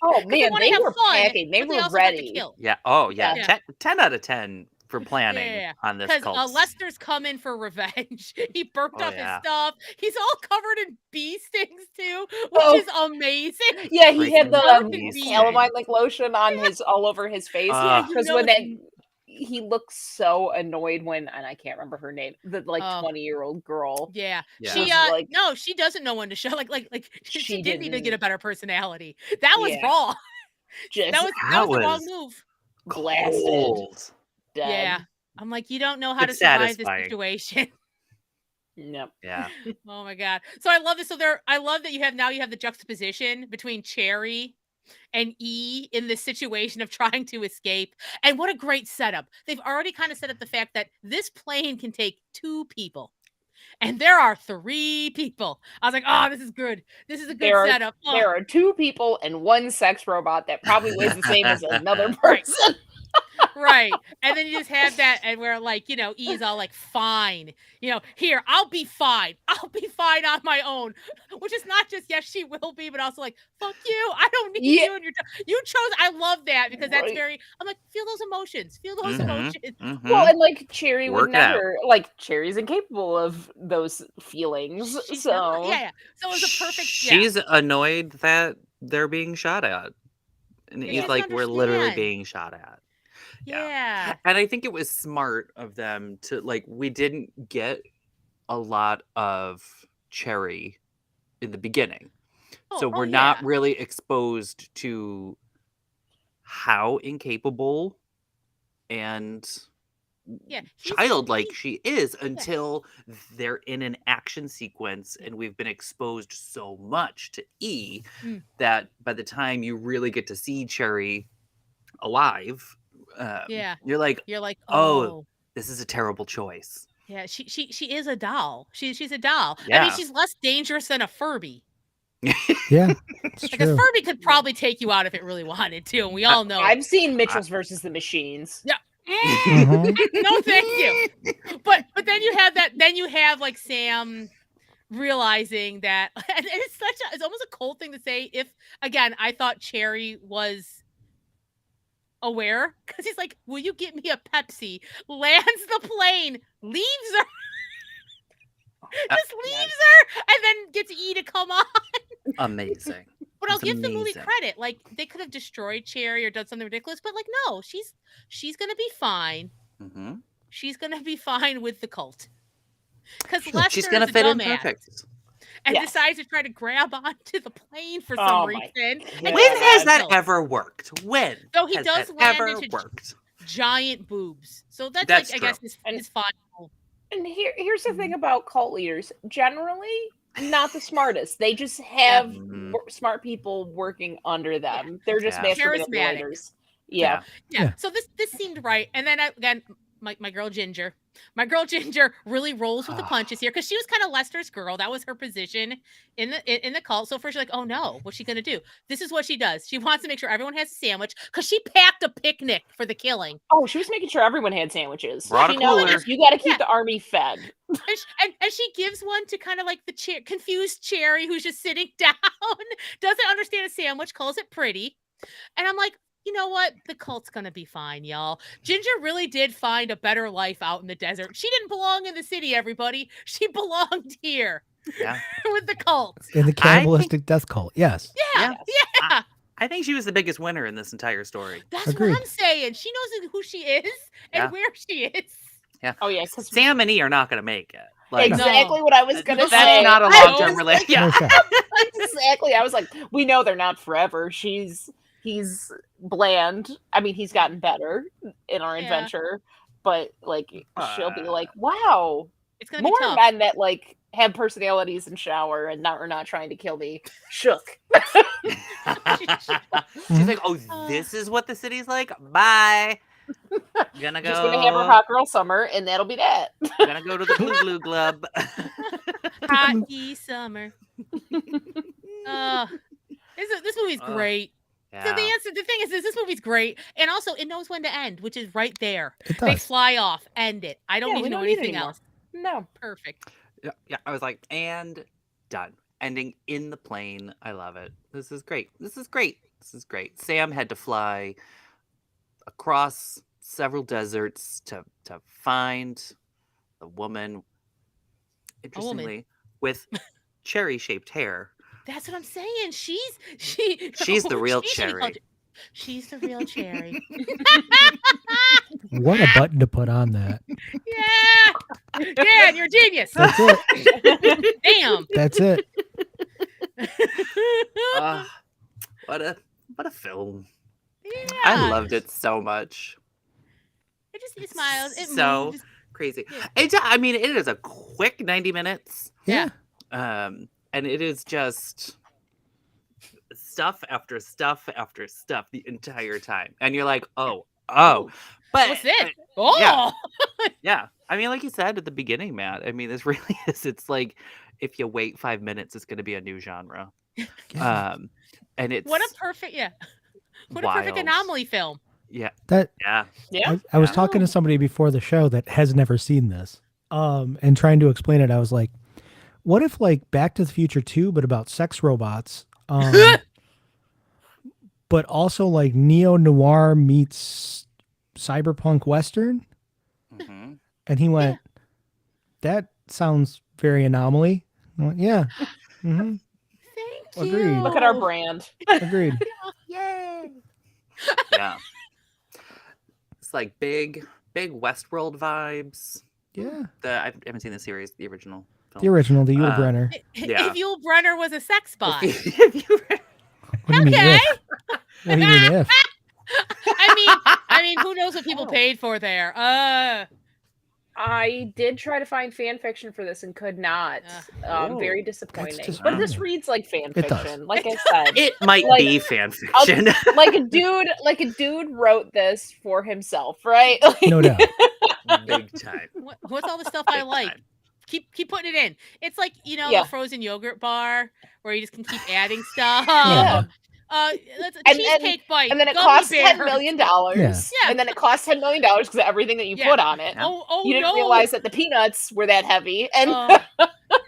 Oh man, they were packing. They were ready. Yeah. Oh yeah. 10 out of 10 for planning on this cult. Because Lester's coming for revenge. He burnt up his stuff. He's all covered in bee stings too, which is amazing. Yeah, he had the calamine lotion on all over his face. Because when he looks so annoyed when, and I can't remember her name, the 20-year-old girl. Yeah. She no, she doesn't know when to show. She did need to get a better personality. That was wrong. That was the wrong move. Blasted. Dead. Yeah. I'm like, you don't know how to survive this situation. Nope. Yeah. Oh my God. So I love this. I love that you have the juxtaposition between Cherry and E in this situation of trying to escape. And what a great setup. They've already kind of set up the fact that this plane can take 2 people. And there are 3 people. I was like, oh, this is good. This is a good setup. There are 2 people and 1 sex robot that probably weighs the same as another person. Right. And then you just have that, and where E's all fine. Here, I'll be fine. I'll be fine on my own. Which is not just, yes, she will be, but also fuck you. I don't need you and you chose. I love that, because that's very, I'm like, feel those emotions. Feel those emotions. Mm-hmm. Well, and Cherry would never, Cherry's incapable of those feelings. So yeah. So it was a perfect. She's annoyed that they're being shot at. And he's we're literally being shot at. Yeah. And I think it was smart of them to we didn't get a lot of Cherry in the beginning. So we're not really exposed to how incapable and childlike she is until they're in an action sequence, and we've been exposed so much to E that by the time you really get to see Cherry alive, You're like, oh, this is a terrible choice. Yeah, she is a doll. She's a doll. Yeah. I mean, she's less dangerous than a Furby. Yeah, it's like true. A Furby could probably take you out if it really wanted to, and we all know. I've seen Mitchell's versus the Machines. Yeah. No, thank you. But then you have that. Then you have like Sam realizing that, and it's almost a cold thing to say. If again, I thought Cherry was aware because he's like, "Will you get me a Pepsi?" Lands the plane, leaves her. Just leaves her and then gets E to come on. Amazing. But I'll give the movie credit. Like they could have destroyed Cherry or done something ridiculous, but like no, she's gonna be fine. Mm-hmm. She's gonna be fine with the cult because Lester she's gonna is a fit in dumbass perfect. and decides to try to grab onto the plane for some reason. When has that ever worked? When? So he does land into worked? Giant boobs. So that's like, I guess his final. And here's the thing about cult leaders. Generally, not the smartest. They just have smart people working under them. Yeah. They're just master manipulators. Yeah. So this seemed right. And then again, my girl Ginger. My girl Ginger really rolls with the punches here because she was kind of Lester's girl. That was her position in the cult. So first you're like, oh no, what's she gonna do? This is what she does. She wants to make sure everyone has a sandwich because she packed a picnic for the killing. Oh, she was making sure everyone had sandwiches. Brought a cooler. You got to keep the army fed. And she gives one to kind of like the confused Cherry who's just sitting down, doesn't understand a sandwich, calls it pretty, and I'm like, you know what? The cult's gonna be fine, y'all. Ginger really did find a better life out in the desert. She didn't belong in the city, everybody. She belonged here. Yeah. With the cult. In the cannibalistic death cult, yes. Yeah. I think she was the biggest winner in this entire story. That's what I'm saying. She knows who she is and where she is. Yeah. Oh, yeah. Sam and E are not gonna make it. Like, exactly what I was gonna say. That's not a long-term relationship. Yeah. Exactly. I was like, we know they're not forever. He's bland. I mean, he's gotten better in our adventure, but like she'll be like, wow, it's gonna more be tough. Men that like have personalities and shower and are not trying to kill me. Shook. She's like, oh, this is what the city's like. Bye. Gonna go. Just gonna have her hot girl summer, and that'll be that. Gonna go to the Glue Glue Club. Hot summer. This movie's great. Yeah. So the thing is, this movie's great, and also it knows when to end, which is right there. It They does. fly off, end it. I don't need to know anything else. No, perfect. Yeah. I was like, and done. Ending in the plane. I love it. This is great. Sam had to fly across several deserts to find the woman. Interestingly, with cherry-shaped hair. That's what I'm saying. She's the real Cherry. She's the real Cherry. What a button to put on that. Yeah. Dad, you're a genius. That's it. Damn. That's it. What a film. Yeah. I loved it so much. It smiles. It so moves. Crazy. Yeah. It is a quick 90 minutes. Yeah. And it is just stuff after stuff after stuff the entire time. And you're like, oh. But what's this? Oh. Yeah. I mean, like you said at the beginning, Matt, I mean, this really is, it's like, if you wait 5 minutes, it's going to be a new genre. And it's what a perfect Anomaly film. Yeah. I was talking to somebody before the show that has never seen this. And trying to explain it, I was like, what if like Back to the Future 2, but about sex robots? But also like neo-noir meets cyberpunk Western? Mm-hmm. And he went, that sounds very Anomaly. I went, yeah. Mm-hmm. Thank Agreed. you. Look at our brand. Agreed. Yay. Yeah. It's like big Westworld vibes. Yeah. I haven't seen the series, the original film. The original, the Yul Brynner. If Yul Brynner was a sex bot. What do you mean if? What do you mean if? I mean, who knows what people paid for there? I did try to find fan fiction for this and could not. Very disappointing. But this reads like fan fiction. Like I said, it might be fan fiction. Like a dude wrote this for himself, right? No doubt. Big time. What's all the stuff I like? Time. Keep putting it in. It's like, the frozen yogurt bar where you just can keep adding stuff. Yeah. That's a cheesecake bite. And then it costs $10 million. Yeah. And then it costs $10 million because of everything that you put on it. You didn't realize that the peanuts were that heavy. And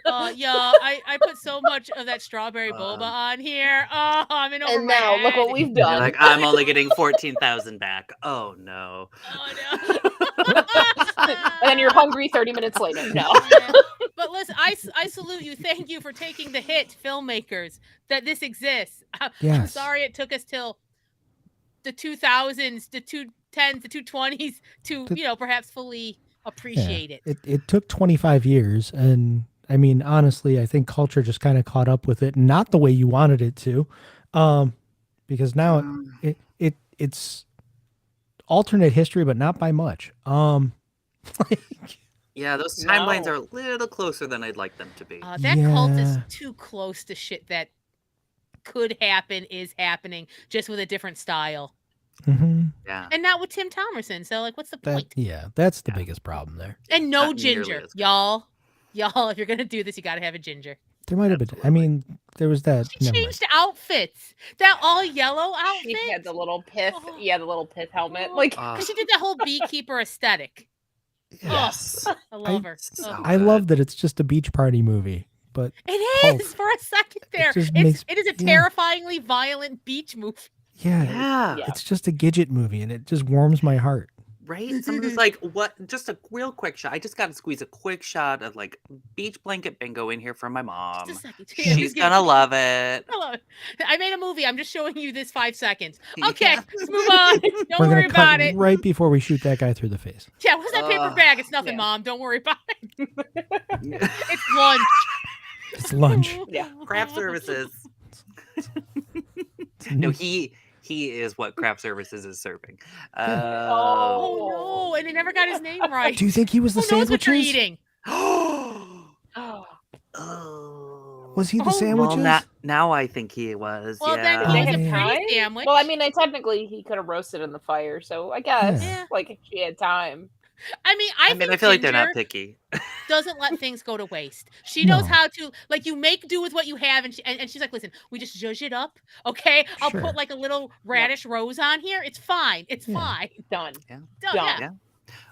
I put so much of that strawberry boba on here. Oh, I'm in over and my now head. Look what we've done. You're like, I'm only getting 14,000 back. Oh no. Oh no. And then you're hungry 30 minutes later. No. But listen, I salute you. Thank you for taking the hit, filmmakers, that this exists. I'm sorry it took us till the 2000s, the 2010s, the 2020s to, perhaps fully appreciate it. It took 25 years. And I mean, honestly, I think culture just kind of caught up with it. Not the way you wanted it to. Because now it's alternate history, but not by much. Yeah, those timelines are a little closer than I'd like them to be. That cult is too close to shit that could happen, is happening, just with a different style. Mm-hmm. Yeah. And not with Tim Thomerson. So, what's the point? That's the biggest problem there. And no not ginger, y'all. Y'all, if you're going to do this, you got to have a ginger. There might have been. I mean, there was that. She changed outfits. That all yellow outfit. She had the little pith. The little pith helmet. Because she did that whole beekeeper aesthetic. Yes. I love her. I love that it's just a beach party movie, but it is for a second there. It is a terrifyingly violent beach movie. Yeah. It's just a Gidget movie, and it just warms my heart. Right? Someone's like, what? Just a real quick shot. I just got to squeeze a quick shot of beach blanket bingo in here from my mom. Just a second. She's going to love it. I made a movie. I'm just showing you this 5 seconds. Okay, let's move on. Don't worry about it. Right before we shoot that guy through the face. Yeah, what's that paper bag? It's nothing, Mom. Don't worry about it. It's lunch. It's lunch. Yeah. Craft services. No, he is what craft services is serving. Oh no! And he never got his name right. Do you think he was the sandwiches? Who knows what you're eating? Was he the sandwiches? Well, now I think he was. Well, then he was a pretty sandwich. Well, I mean, technically he could have roasted in the fire, so I guess if she had time. I mean, I feel like they're not picky. Doesn't let things go to waste. She knows how to, you make do with what you have, and she's like, listen, we just zhuzh it up, okay? I'll put a little radish rose on here. It's fine. It's fine. Done. Yeah. Done. Yeah.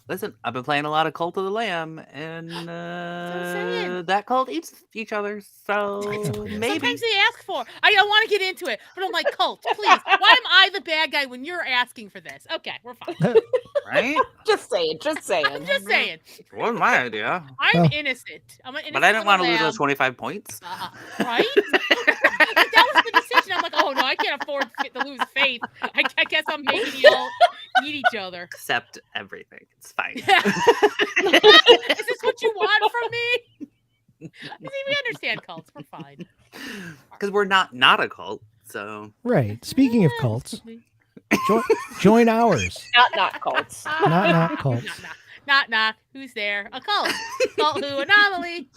Listen, I've been playing a lot of Cult of the Lamb, and that cult eats each other, so maybe. Sometimes they ask for. I want to get into it, but I'm like, Cult, please. Why am I the bad guy when you're asking for this? Okay, we're fine. Right? Just saying. I'm just saying. It wasn't my idea. I'm innocent. I'm an innocent. But I didn't want to lose those 25 points. Right? That was the decision. I'm like, oh no, I can't afford to lose faith. I guess I'm making you all eat each other. Accept everything. It's fine. Is this what you want from me? We understand cults. We're fine. Because we're not a cult, so. Right. Speaking of cults, join ours. Not cults. Not cults. Knock. Who's there? A cult. Cult who? Anomaly.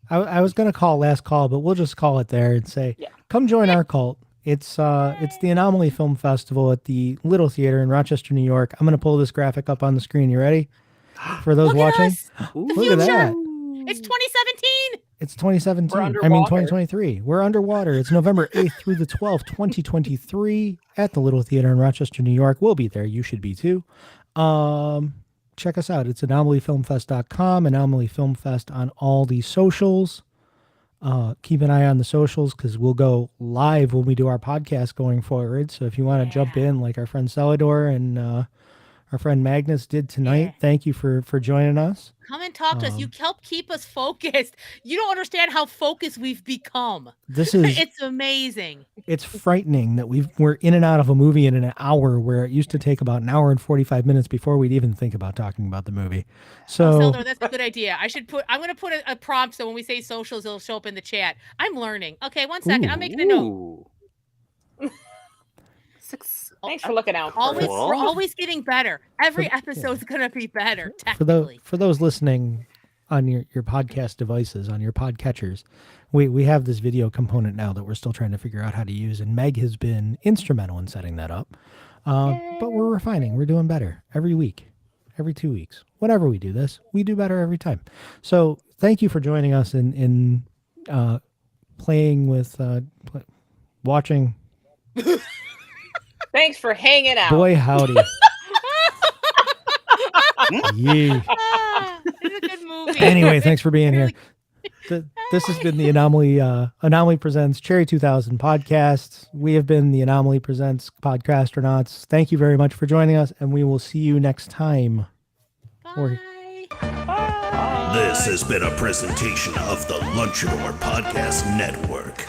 I was going to call last call, but we'll just call it there and say, come join our cult. It's the Anomaly Film Festival at the Little Theater in Rochester, New York. I'm going to pull this graphic up on the screen. You ready? For those watching? Look at that. It's 2017. It's 2017. I mean, 2023. We're underwater. It's November 8th through the 12th, 2023 at the Little Theater in Rochester, New York. We'll be there. You should be too. Check us out. It's anomalyfilmfest.com, Anomaly Film Fest on all the socials. Keep an eye on the socials because we'll go live when we do our podcast going forward. So if you want to jump in like our friend Celador and our friend Magnus did tonight, thank you for joining us. Come and talk to us. You help keep us focused. You don't understand how focused we've become. It's amazing. It's frightening that we're in and out of a movie in an hour where it used to take about an hour and 45 minutes before we'd even think about talking about the movie. So Celdor, that's a good idea. I'm going to put a prompt so when we say socials, it'll show up in the chat. I'm learning. Okay, 1 second. I'm making a note. Thanks for looking out. We're always getting better. Every episode's gonna be better. Technically, for those listening on your podcast devices, on your podcatchers, we have this video component now that we're still trying to figure out how to use, and Meg has been instrumental in setting that up. But we're refining. We're doing better every week, every 2 weeks. Whenever we do this, we do better every time. So thank you for joining us in playing with watching. Thanks for hanging out. Boy, howdy. Yeah. It's a good movie. Anyway, thanks for being here. This has been the Anomaly Presents Cherry 2000 podcast. We have been the Anomaly Presents Podcastronauts. Thank you very much for joining us, and we will see you next time. Bye. This has been a presentation of the Luchador Podcast Network.